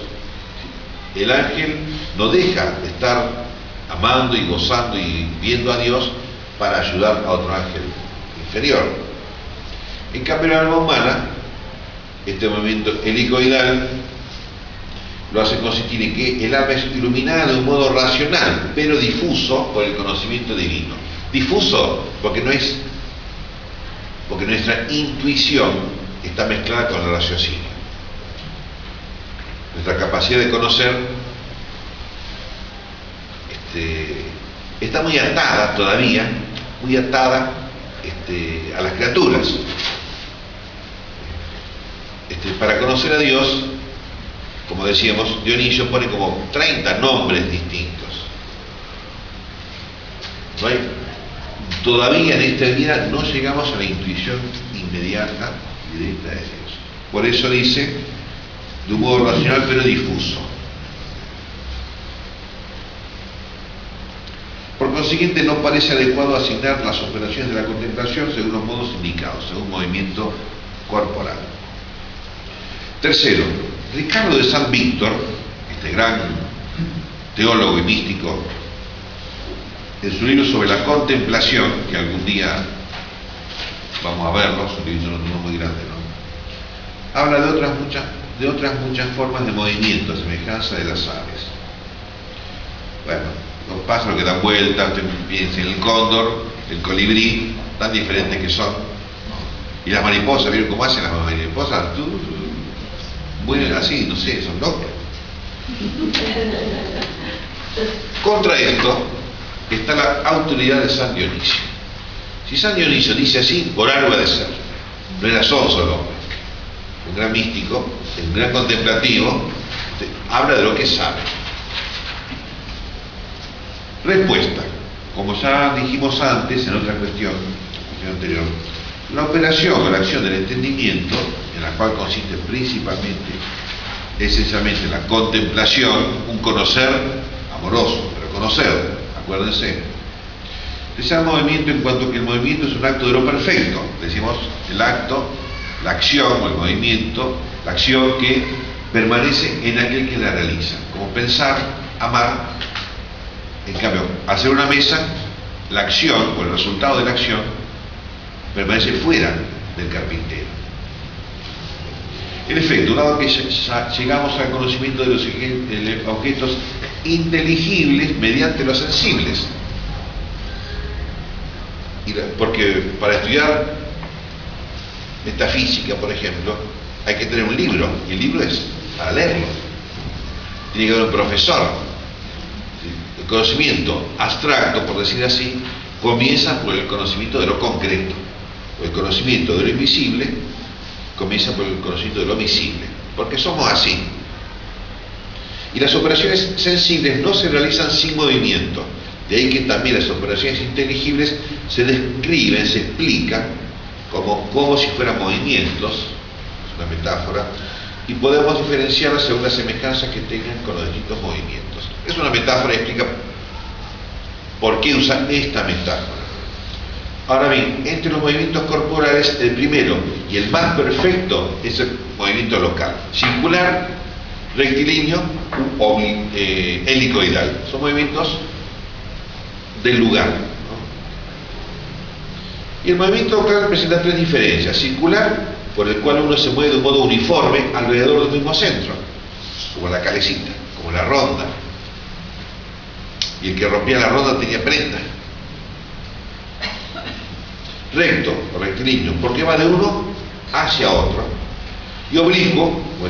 El ángel no deja de estar amando y gozando y viendo a Dios para ayudar a otro ángel inferior. En cambio, en la alma humana, este movimiento helicoidal lo hace consistir en que el alma es iluminada de un modo racional, pero difuso por el conocimiento divino. Difuso porque nuestra intuición está mezclada con el raciocinio. Nuestra capacidad de conocer está muy atada todavía, a las criaturas. Para conocer a Dios, como decíamos, Dionisio pone como 30 nombres distintos. Todavía en esta vida no llegamos a la intuición inmediata y directa de Dios. Por eso dice, de un modo racional pero difuso. ¿Por Por consiguiente, no parece adecuado asignar las operaciones de la contemplación según los modos indicados, según movimiento corporal. Tercero, Ricardo de San Víctor, este gran teólogo y místico, en su libro sobre la contemplación, que algún día vamos a verlo, es un libro no muy grande, ¿no? Habla de otras muchas formas de movimiento, a semejanza de las aves. Bueno, los pájaros que dan vueltas, usted piensa en el cóndor, el colibrí, tan diferentes que son. Y las mariposas, ¿vieron cómo hacen las mariposas? Vuelan así, no sé, son locos. Contra esto está la autoridad de San Dionisio. Si San Dionisio dice así, por algo ha de ser. No era sonso el hombre. Un gran místico, un gran contemplativo, habla de lo que sabe. Respuesta. Como ya dijimos antes en otra cuestión anterior, la operación o la acción del entendimiento, en la cual consiste principalmente, esencialmente, la contemplación, un conocer amoroso, pero conocer, acuérdense, es el movimiento en cuanto que el movimiento es un acto de lo perfecto. Decimos el acto, la acción o el movimiento, la acción que permanece en aquel que la realiza, como pensar, amar. En cambio, hacer una mesa, la acción o el resultado de la acción permanece fuera del carpintero. En efecto, dado que llegamos al conocimiento de los objetos inteligibles mediante los sensibles, porque para estudiar metafísica, por ejemplo, hay que tener un libro, y el libro es para leerlo. Tiene que haber un profesor. El conocimiento abstracto, por decir así, comienza por el conocimiento de lo concreto. El conocimiento de lo invisible comienza por el conocimiento de lo visible, porque somos así. Y las operaciones sensibles no se realizan sin movimiento. De ahí que también las operaciones inteligibles se describen, se explican como si fueran movimientos, es una metáfora, y podemos diferenciarlas según las semejanzas que tengan con los distintos movimientos. Es una metáfora y explica por qué usar esta metáfora. Ahora bien, entre los movimientos corporales, el primero y el más perfecto es el movimiento local, circular, rectilíneo o helicoidal. Son movimientos del lugar, ¿no? Y el movimiento local presenta tres diferencias: circular, por el cual uno se mueve de un modo uniforme alrededor del mismo centro, como la calecita, como la ronda, y el que rompía la ronda tenía prenda. Recto o rectilíneo, porque va de uno hacia otro. Y oblicuo o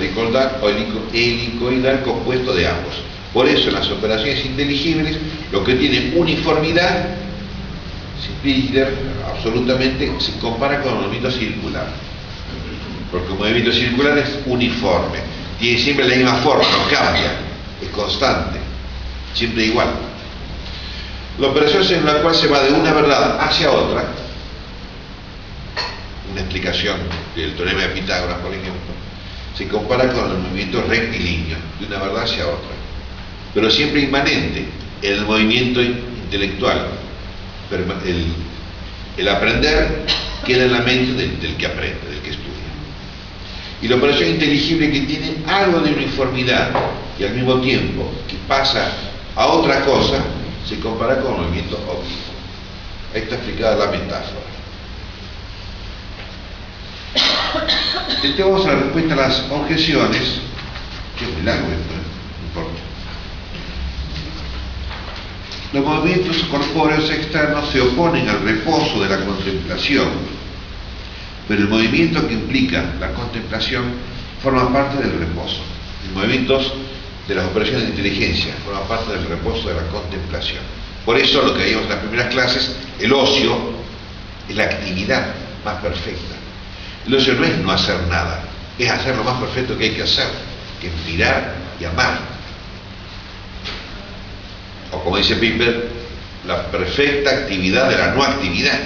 helicoidal, compuesto de ambos. Por eso en las operaciones inteligibles lo que tiene uniformidad, Spitzer, absolutamente se compara con el movimiento circular, porque el movimiento circular es uniforme, tiene siempre la misma forma, no cambia, es constante, siempre igual. La operación en la cual se va de una verdad hacia otra, una explicación del teorema de Pitágoras, por ejemplo, se compara con el movimiento rectilíneo, de una verdad hacia otra, pero siempre inmanente en el movimiento intelectual. El aprender queda en la mente del que aprende, del que estudia. Y la operación inteligible, que tiene algo de uniformidad y al mismo tiempo que pasa a otra cosa, se compara con el movimiento oblicuo. Ahí está explicada la metáfora. Entonces vamos a la respuesta a las objeciones, que es muy largo esto, no importa. Los movimientos corpóreos externos se oponen al reposo de la contemplación, pero el movimiento que implica la contemplación forma parte del reposo. Los movimientos de las operaciones de inteligencia forman parte del reposo de la contemplación. Por eso, lo que vimos en las primeras clases, el ocio es la actividad más perfecta. El ocio no es no hacer nada, es hacer lo más perfecto que hay que hacer, que es mirar y amar. O como dice Piper, la perfecta actividad de la no actividad.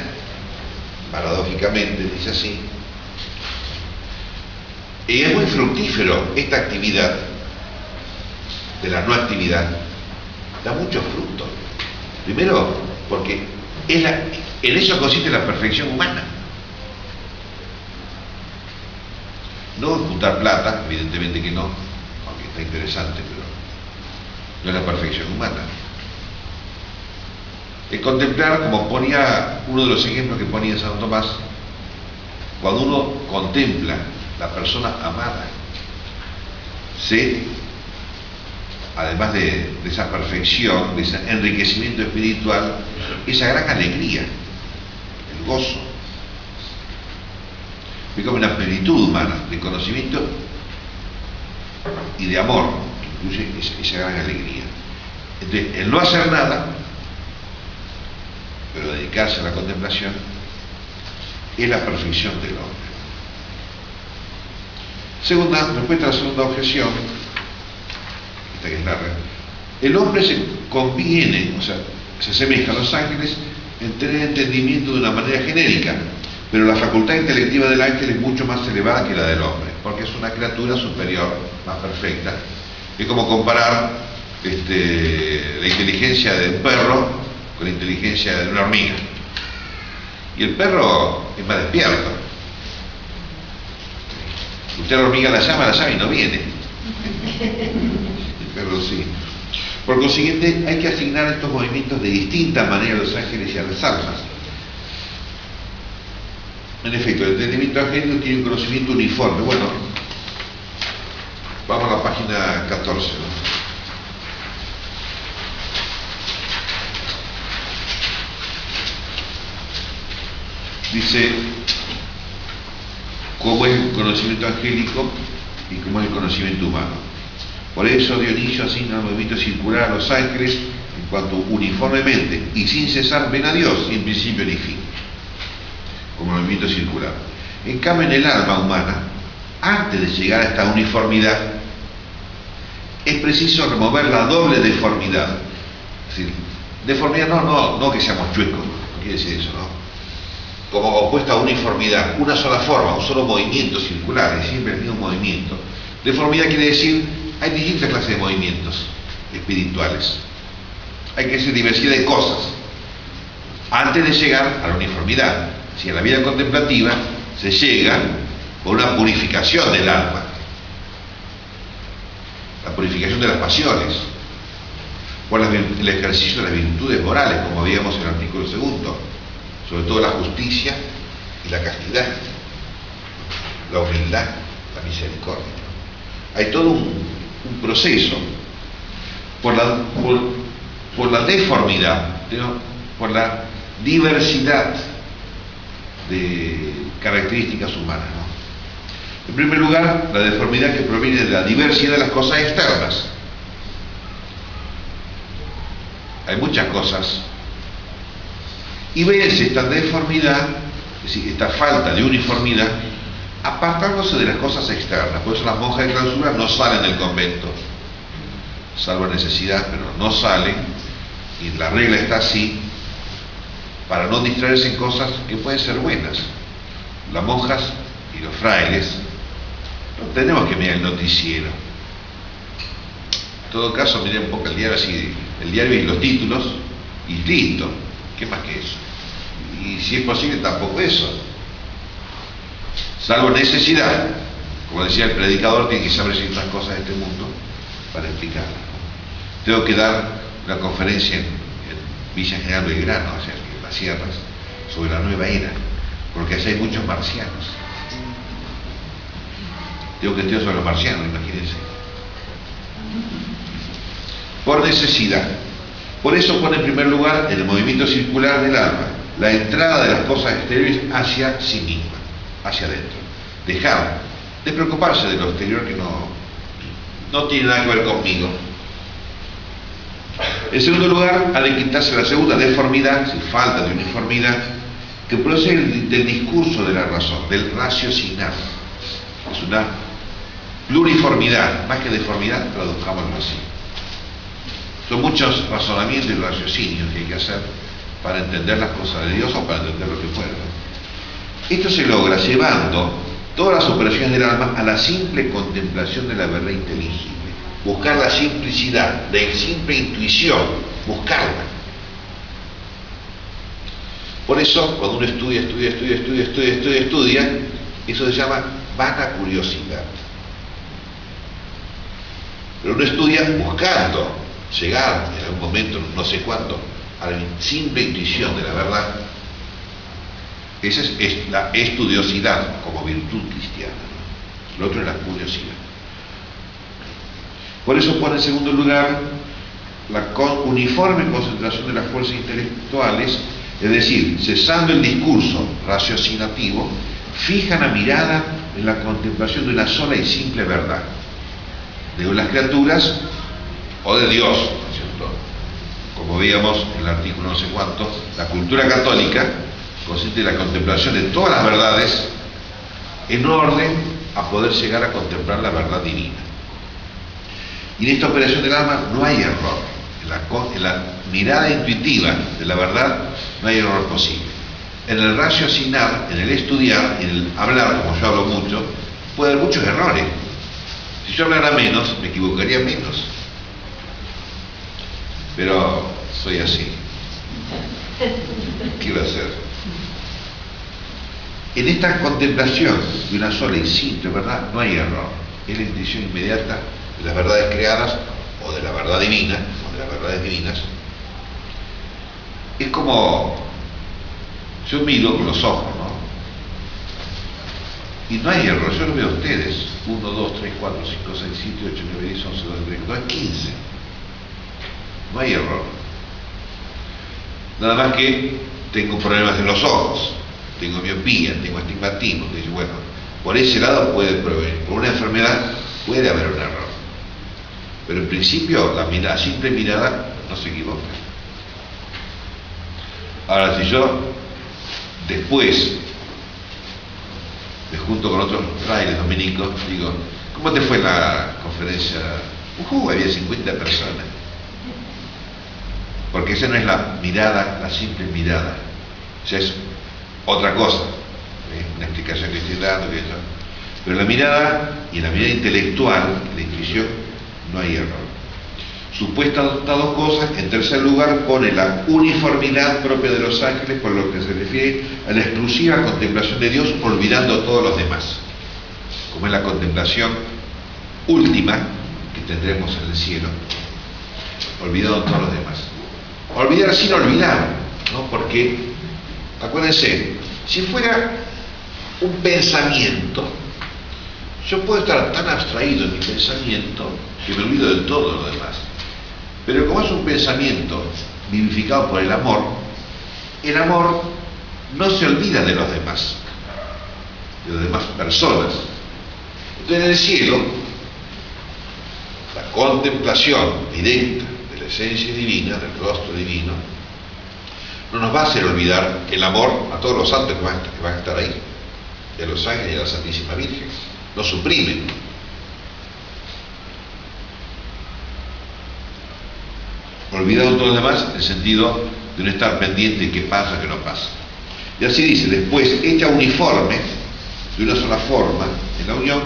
Paradójicamente dice así. Y es muy fructífero esta actividad de la no actividad, da muchos frutos. Primero, porque en eso consiste la perfección humana. No en juntar plata, evidentemente que no, aunque está interesante, pero no es la perfección humana. Es contemplar, como ponía uno de los ejemplos que ponía Santo Tomás, cuando uno contempla la persona amada, además de esa perfección, de ese enriquecimiento espiritual, esa gran alegría, el gozo, es como una plenitud humana de conocimiento y de amor, que incluye esa gran alegría. Entonces, el no hacer nada, pero dedicarse a la contemplación, es la perfección del hombre. Respuesta a la segunda objeción, esta que es larga, el hombre se conviene, o sea, se asemeja a los ángeles en tener entendimiento de una manera genérica, pero la facultad intelectiva del ángel es mucho más elevada que la del hombre, porque es una criatura superior, más perfecta. Es como comparar la inteligencia de un perro con la inteligencia de una hormiga. Y el perro es más despierto. Usted a la hormiga la llama y no viene. El perro sí. Por consiguiente, hay que asignar estos movimientos de distinta manera a los ángeles y a las almas. En efecto, el entendimiento angélico tiene un conocimiento uniforme. Bueno, vamos a la página 14, ¿no? Dice cómo es el conocimiento angélico y cómo es el conocimiento humano. Por eso Dionisio asigna el movimiento circular a los ángeles en cuanto uniformemente y sin cesar ven a Dios sin principio ni fin, como movimiento circular. En cambio, en el alma humana, antes de llegar a esta uniformidad, es preciso remover la doble deformidad. Es decir, deformidad no que seamos chuecos, no quiere decir eso, ¿no? Como opuesta a uniformidad, una sola forma, un solo movimiento circular, es siempre el mismo movimiento. Deformidad quiere decir, hay distintas clases de movimientos espirituales. Hay que hacer diversidad de cosas antes de llegar a la uniformidad. Si en la vida contemplativa se llega por una purificación del alma, la purificación de las pasiones, por el ejercicio de las virtudes morales, como veíamos en el artículo 2, sobre todo la justicia y la castidad, la humildad, la misericordia. Hay todo un proceso por la deformidad, por la diversidad de características humanas, ¿no? En primer lugar, la deformidad que proviene de la diversidad de las cosas externas. Hay muchas cosas, y vence esta deformidad, es decir, esta falta de uniformidad, apartándose de las cosas externas. Por eso las monjas de clausura no salen del convento, salvo necesidad, pero no salen, y la regla está así, para no distraerse en cosas que pueden ser buenas. Las monjas y los frailes no tenemos que mirar el noticiero. En todo caso, miren un poco el diario, así, el diario y los títulos, y listo. ¿Qué más que eso? Y si es posible, tampoco eso. Salvo necesidad. Como decía el predicador, tiene que saber ciertas cosas de este mundo para explicarlas. Tengo que dar una conferencia en Villa General Belgrano, hacia las sierras, sobre la nueva era, porque allá hay muchos marcianos. Tengo que estudiar sobre los marcianos, imagínense. Por necesidad. Por eso pone en primer lugar en el movimiento circular del alma la entrada de las cosas exteriores hacia sí misma, hacia adentro. Dejar de preocuparse de lo exterior que no tiene nada que ver conmigo. En segundo lugar, ha de quitarse la segunda deformidad, si falta de uniformidad, que procede del discurso de la razón, del raciocinar. Es una pluriformidad, más que deformidad, traduzcámoslo así. Son muchos razonamientos y raciocinios que hay que hacer para entender las cosas de Dios o para entender lo que fuera. Esto se logra llevando todas las operaciones del alma a la simple contemplación de la verdad inteligible. Buscar la simplicidad, la simple intuición, buscarla. Por eso, cuando uno estudia, eso se llama vana curiosidad. Pero uno estudia buscando llegar en algún momento, no sé cuándo, a la simple intuición de la verdad. Esa es la estudiosidad como virtud cristiana, ¿no? Lo otro es la curiosidad. Por eso pone en segundo lugar la uniforme concentración de las fuerzas intelectuales, es decir, cesando el discurso raciocinativo, fijan la mirada en la contemplación de una sola y simple verdad, de las criaturas o de Dios, ¿no es cierto? Como veíamos en el artículo no sé cuánto, la cultura católica consiste en la contemplación de todas las verdades en orden a poder llegar a contemplar la verdad divina. Y en esta operación del alma no hay error. En la mirada intuitiva de la verdad no hay error posible. En el raciocinar, en el estudiar, en el hablar, como yo hablo mucho, puede haber muchos errores. Si yo hablara menos, me equivocaría menos. Pero soy así. ¿Qué iba a hacer? En esta contemplación de una sola y simple verdad no hay error. Es la intuición inmediata de las verdades creadas o de la verdad divina, o de las verdades divinas. Es como yo miro con los ojos, ¿no? Y no hay error. Yo lo veo a ustedes: 1, 2, 3, 4, 5, 6, 7, 8, 9, 10, 11, 12, 13, 14, 15. No hay error. Nada más que tengo problemas en los ojos, tengo miopía, tengo astigmatismo. Entonces, bueno, por ese lado puede provenir. Por una enfermedad puede haber un error. Pero en principio la simple mirada no se equivoca. Ahora, si yo después me junto con otros frailes dominicos, digo: ¿cómo te fue la conferencia? Había 50 personas. Porque esa no es la mirada, la simple mirada. O sea, es otra cosa. Una explicación que estoy dando, que eso. Pero la mirada, y en la mirada intelectual, la intuición, no hay error. Supuestas estas dos cosas, en tercer lugar pone la uniformidad propia de los ángeles, por lo que se refiere a la exclusiva contemplación de Dios, olvidando a todos los demás, como es la contemplación última que tendremos en el cielo, olvidando a todos los demás. Olvidar sin olvidar, ¿no? Porque, acuérdense, si fuera un pensamiento, yo puedo estar tan abstraído en mi pensamiento que me olvido de todo lo demás. Pero como es un pensamiento vivificado por el amor no se olvida de los demás personas. Entonces, en el cielo, la contemplación directa de la esencia divina, del rostro divino, no nos va a hacer olvidar el amor a todos los santos que van a estar ahí, y a los ángeles y a la Santísima Virgen. No suprimen. Olvidado todo lo demás, en el sentido de no estar pendiente de qué pasa, qué no pasa. Y así dice: después, hecha uniforme, de una sola forma, en la unión,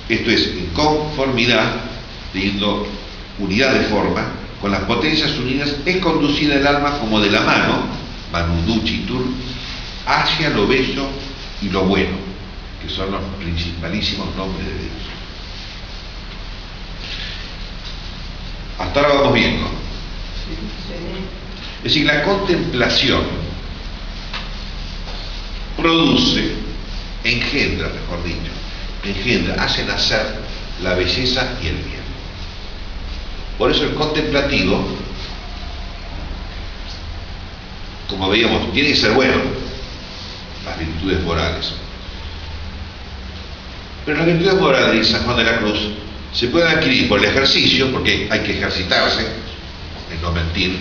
esto es, en conformidad, teniendo unidad de forma, con las potencias unidas, es conducida el alma como de la mano, manuduchitur, hacia lo bello y lo bueno, que son los principalísimos nombres de Dios. Hasta ahora vamos bien, ¿no? Es decir, la contemplación produce, engendra, mejor dicho, hace nacer la belleza y el bien. Por eso el contemplativo, como veíamos, tiene que ser bueno, las virtudes morales. Pero las virtudes morales de San Juan de la Cruz se pueden adquirir por el ejercicio, porque hay que ejercitarse, en no mentir,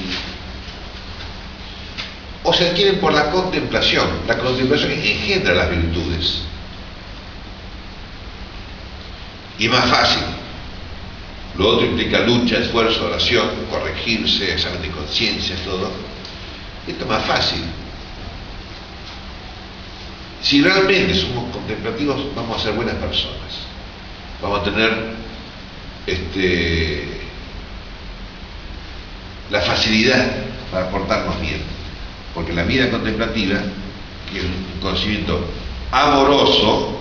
o se adquieren por la contemplación. La contemplación engendra las virtudes. Y es más fácil. Lo otro implica lucha, esfuerzo, oración, corregirse, examen de conciencia, todo. Esto es más fácil. Si realmente somos contemplativos, vamos a ser buenas personas. Vamos a tener la facilidad para portarnos bien, porque la la vida contemplativa, que es un conocimiento amoroso,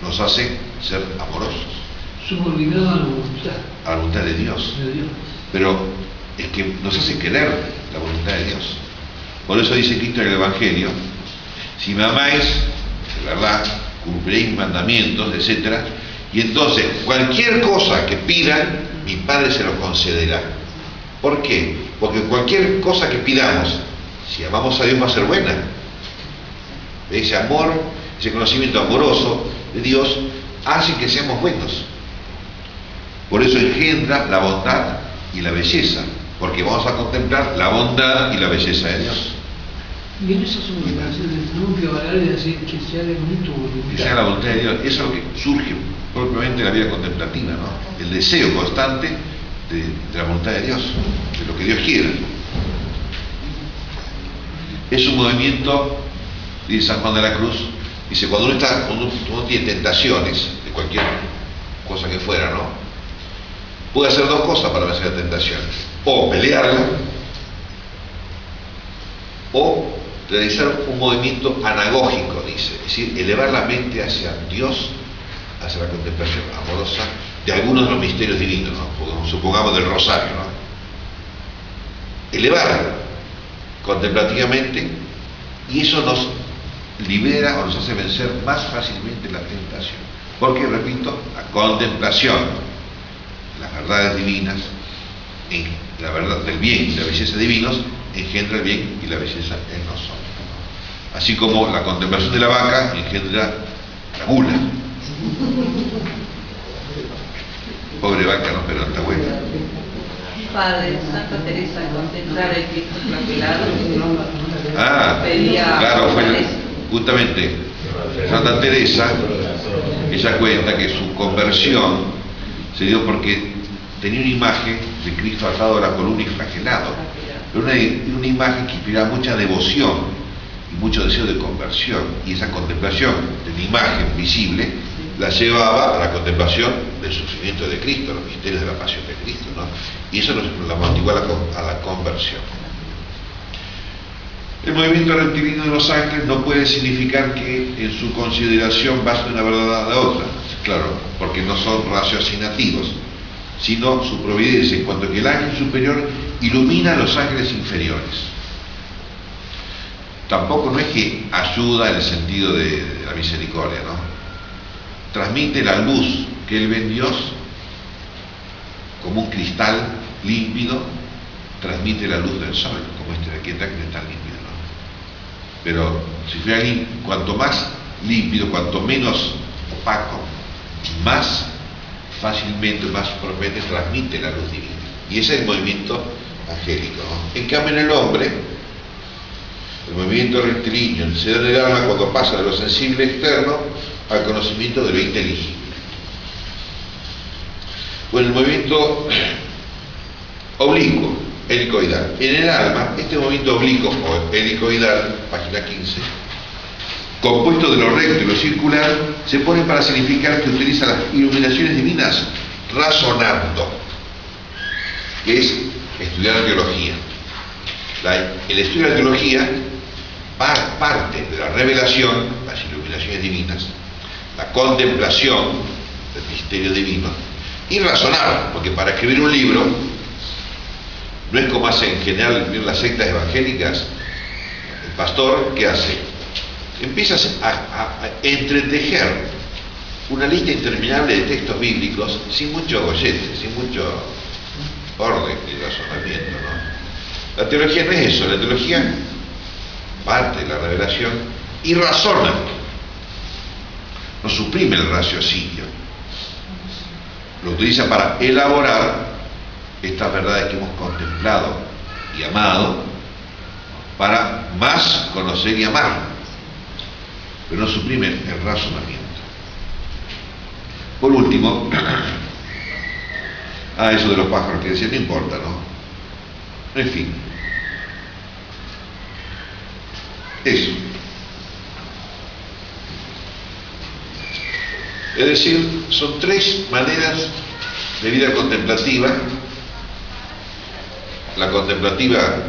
nos hace ser amorosos. Subordinado a la voluntad A la voluntad de Dios. de Dios. Pero es que nos hace querer la voluntad de Dios. Por eso dice Cristo en el Evangelio: si me amáis, de verdad, cumpliréis mis mandamientos, etc. Y entonces, cualquier cosa que pidan, mi Padre se lo concederá. ¿Por qué? Porque cualquier cosa que pidamos, si amamos a Dios, va a ser buena. Ese amor, ese conocimiento amoroso de Dios, hace que seamos buenos. Por eso engendra la bondad y la belleza, porque vamos a contemplar la bondad y la belleza de Dios. Y en esa subordinación tenemos que valorar y decir que sea de tu voluntad. Que sea la voluntad de Dios. Eso es lo que surge propiamente en la vida contemplativa, ¿no? El deseo constante de la voluntad de Dios, de lo que Dios quiere. Es un movimiento, dice San Juan de la Cruz, dice, cuando uno tiene tentaciones, de cualquier cosa que fuera, ¿no? Puede hacer dos cosas para vencer la tentación: o pelearla, o realizar un movimiento anagógico, dice, es decir, elevar la mente hacia Dios, hacia la contemplación amorosa de algunos de los misterios divinos, ¿no? Supongamos del rosario, ¿no? Elevar contemplativamente, y eso nos libera o nos hace vencer más fácilmente la tentación, porque, repito, la contemplación, las verdades divinas, la verdad del bien y la belleza divinos, engendra el bien y la belleza en nosotros. Así como la contemplación de la vaca engendra la gula. Pobre vaca, ¿no? Pero está buena. Padre, Santa Teresa al contemplar el Cristo flagelado, pedía claro, fue fortaleza. justamente Santa Teresa, ella cuenta que su conversión se dio porque tenía una imagen de Cristo atado a la columna y flagelado, pero una imagen que inspiraba mucha devoción y mucho deseo de conversión, y esa contemplación de la imagen visible la llevaba a la contemplación del sufrimiento de Cristo, los misterios de la pasión de Cristo, ¿no? Y eso la motivó a la conversión. El movimiento rectilíneo de los ángeles no puede significar que en su consideración base una verdad a la otra, claro, porque no son raciocinativos, sino su providencia, en cuanto que el ángel superior ilumina a los ángeles inferiores. Tampoco no es que ayuda en el sentido de la misericordia, ¿no? Transmite la luz que él ve en Dios como un cristal límpido, transmite la luz del sol, como este de aquí está, que no es tan límpido, ¿no? Pero si fuera cuanto más límpido, cuanto menos opaco, más fácilmente, más propiamente transmite la luz divina. Y ese es el movimiento angélico, ¿no? En cambio, en el hombre, el movimiento rectilíneo, el ser del alma, cuando pasa de lo sensible externo al conocimiento de lo inteligible. Bueno, el movimiento oblicuo, helicoidal. En el alma, este movimiento oblicuo o helicoidal, página 15, compuesto de lo recto y lo circular, se pone para significar que utiliza las iluminaciones divinas razonando, que es estudiar teología. El estudio de la teología parte de la revelación, las iluminaciones divinas, la contemplación del misterio divino, y razonar, porque para escribir un libro no es como hace en general las sectas evangélicas. El pastor, ¿qué hace? Empiezas a entretejer una lista interminable de textos bíblicos sin mucho gollete, sin mucho orden y razonamiento, ¿no? La teología no es eso. La teología parte de la revelación y razona, no suprime el raciocinio, lo utiliza para elaborar estas verdades que hemos contemplado y amado, para más conocer y amar, pero no suprime el razonamiento. Por último, eso de los pájaros que decía, no importa, ¿no? En fin, eso. Es decir, son tres maneras de vida contemplativa. La contemplativa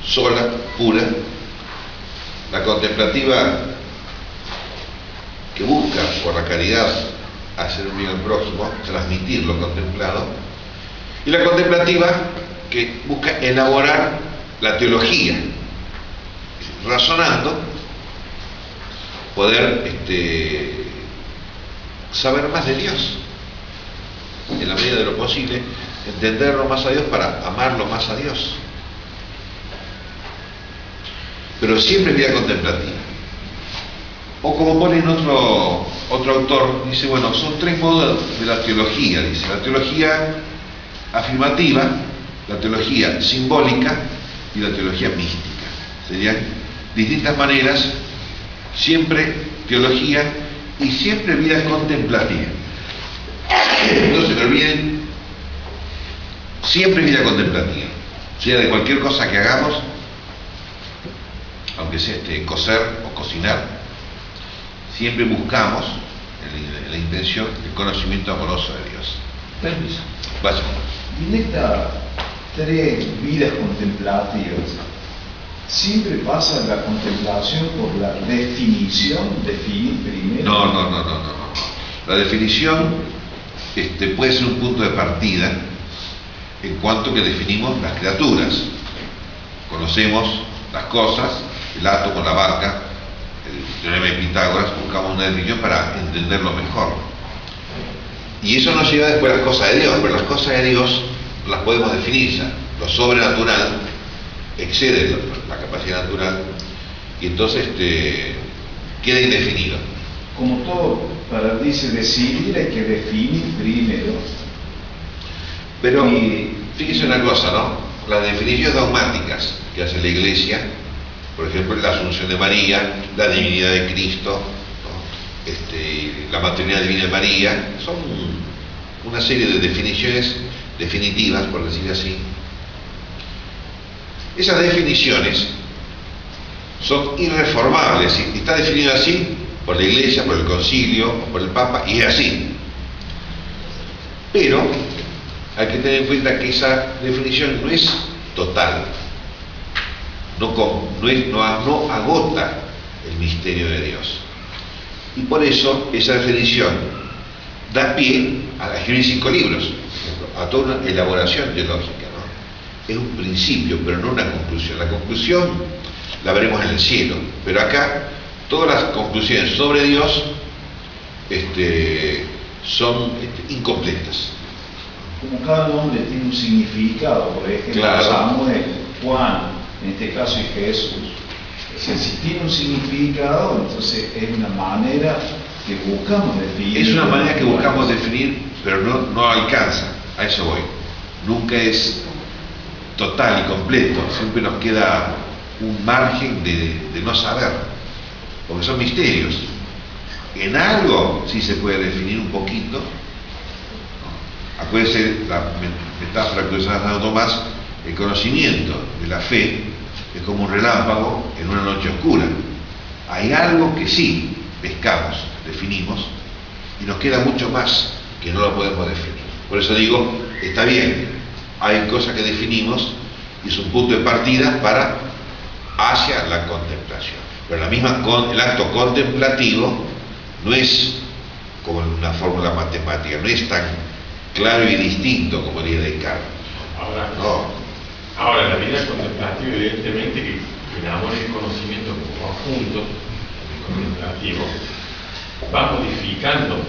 sola, pura. La contemplativa, que busca por la caridad hacer un bien al prójimo, transmitir lo contemplado, y la contemplativa que busca elaborar la teología, razonando, poder saber más de Dios, en la medida de lo posible, entenderlo más a Dios para amarlo más a Dios. Pero siempre vida contemplativa. O como pone en otro autor, dice, bueno, son tres modos de la teología, dice, la teología afirmativa, la teología simbólica y la teología mística. Serían distintas maneras, siempre teología y siempre vida contemplativa. No se me olviden, siempre vida contemplativa, sea de cualquier cosa que hagamos, aunque sea coser o cocinar, siempre buscamos en la intención el conocimiento amoroso de Dios. Permiso. Vaya. Y en estas tres vidas contemplativas, siempre pasa la contemplación por la definición, definir primero. No. La definición puede ser un punto de partida en cuanto que definimos las criaturas. Conocemos las cosas, el átomo, la vaca, el teorema de Pitágoras, buscamos una definición para entenderlo mejor. Y eso nos lleva después a las cosas de Dios, pero las cosas de Dios las podemos definir ya. Lo sobrenatural excede la capacidad natural y entonces queda indefinido. Como todo, para dice decidir hay que definir primero. Pero Y fíjese una cosa, ¿no? Las definiciones dogmáticas que hace la Iglesia, por ejemplo, la Asunción de María, la divinidad de Cristo, ¿no? La maternidad divina de María, son una serie de definiciones definitivas, por decir así. Esas definiciones son irreformables, y está definido así por la Iglesia, por el Concilio, o por el Papa, y es así. Pero hay que tener en cuenta que esa definición no es total, no agota el misterio de Dios. Y por eso esa definición da pie a escribir 5 libros, a toda una elaboración teológica, ¿no? Es un principio, pero no una conclusión. La conclusión la veremos en el cielo, pero acá todas las conclusiones sobre Dios son incompletas. como cada nombre tiene un significado, por ejemplo, Claro. Samuel, Juan, en este caso y Jesús. Si tiene un significado, entonces es una manera que buscamos definir. Es una manera que buscamos definir, pero no alcanza, a eso voy. Nunca es total y completo, siempre nos queda un margen de no saber, porque son misterios. En algo sí se puede definir un poquito, ¿no? Acuérdense la metáfora que usaba Santo Tomás, el conocimiento de la fe es como un relámpago en una noche oscura. Hay algo que sí pescamos, definimos, y nos queda mucho más que no lo podemos definir. Por eso digo, está bien, hay cosas que definimos y es un punto de partida para hacia la contemplación. Pero el acto contemplativo no es como en una fórmula matemática, no es tan claro y distinto como diría Descartes. Ahora, la vida contemplativa, evidentemente, que enamora el conocimiento como conjunto, el contemplativo, va modificando,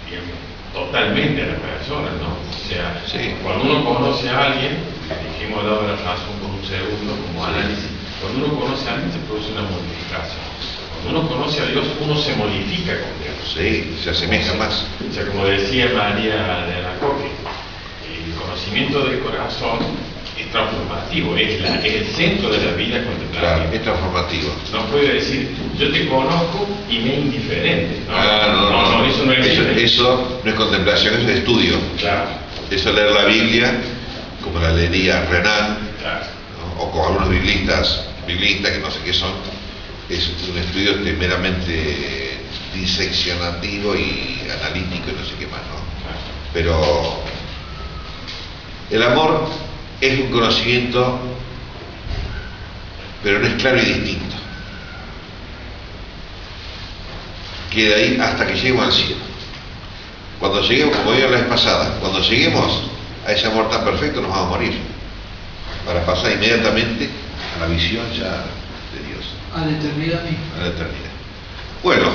digamos, totalmente a la persona, ¿no? O sea, Sí. cuando uno conoce a alguien, hemos dado la razón por un segundo como análisis, cuando uno conoce a alguien se produce una modificación. Cuando uno conoce a Dios, uno se modifica con Dios. Sí, se asemeja más. O sea, como decía María de Alacoque, el conocimiento del corazón es transformativo, es el centro de la vida contemplativa. Claro, es transformativo. No puede decir, yo te conozco y me es indiferente. No, eso no es eso no es contemplación, eso es estudio. Claro, Eso es leer la Biblia, como la leería Renan, claro. ¿no? O con algunos biblistas que no sé qué son. Es un estudio meramente diseccionativo y analítico y no sé qué más, ¿no? Pero el amor es un conocimiento pero no es claro y distinto. Queda ahí hasta que lleguemos al cielo. Cuando lleguemos, como digo la vez pasada, cuando lleguemos a ese amor tan perfecto nos vamos a morir, para pasar inmediatamente a la visión ya de Dios. A la eternidad misma. A la eternidad. Bueno,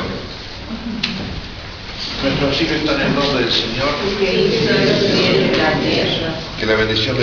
nuestros hijos están en el nombre del Señor. Que hizo el cielo y la tierra. Que la bendición de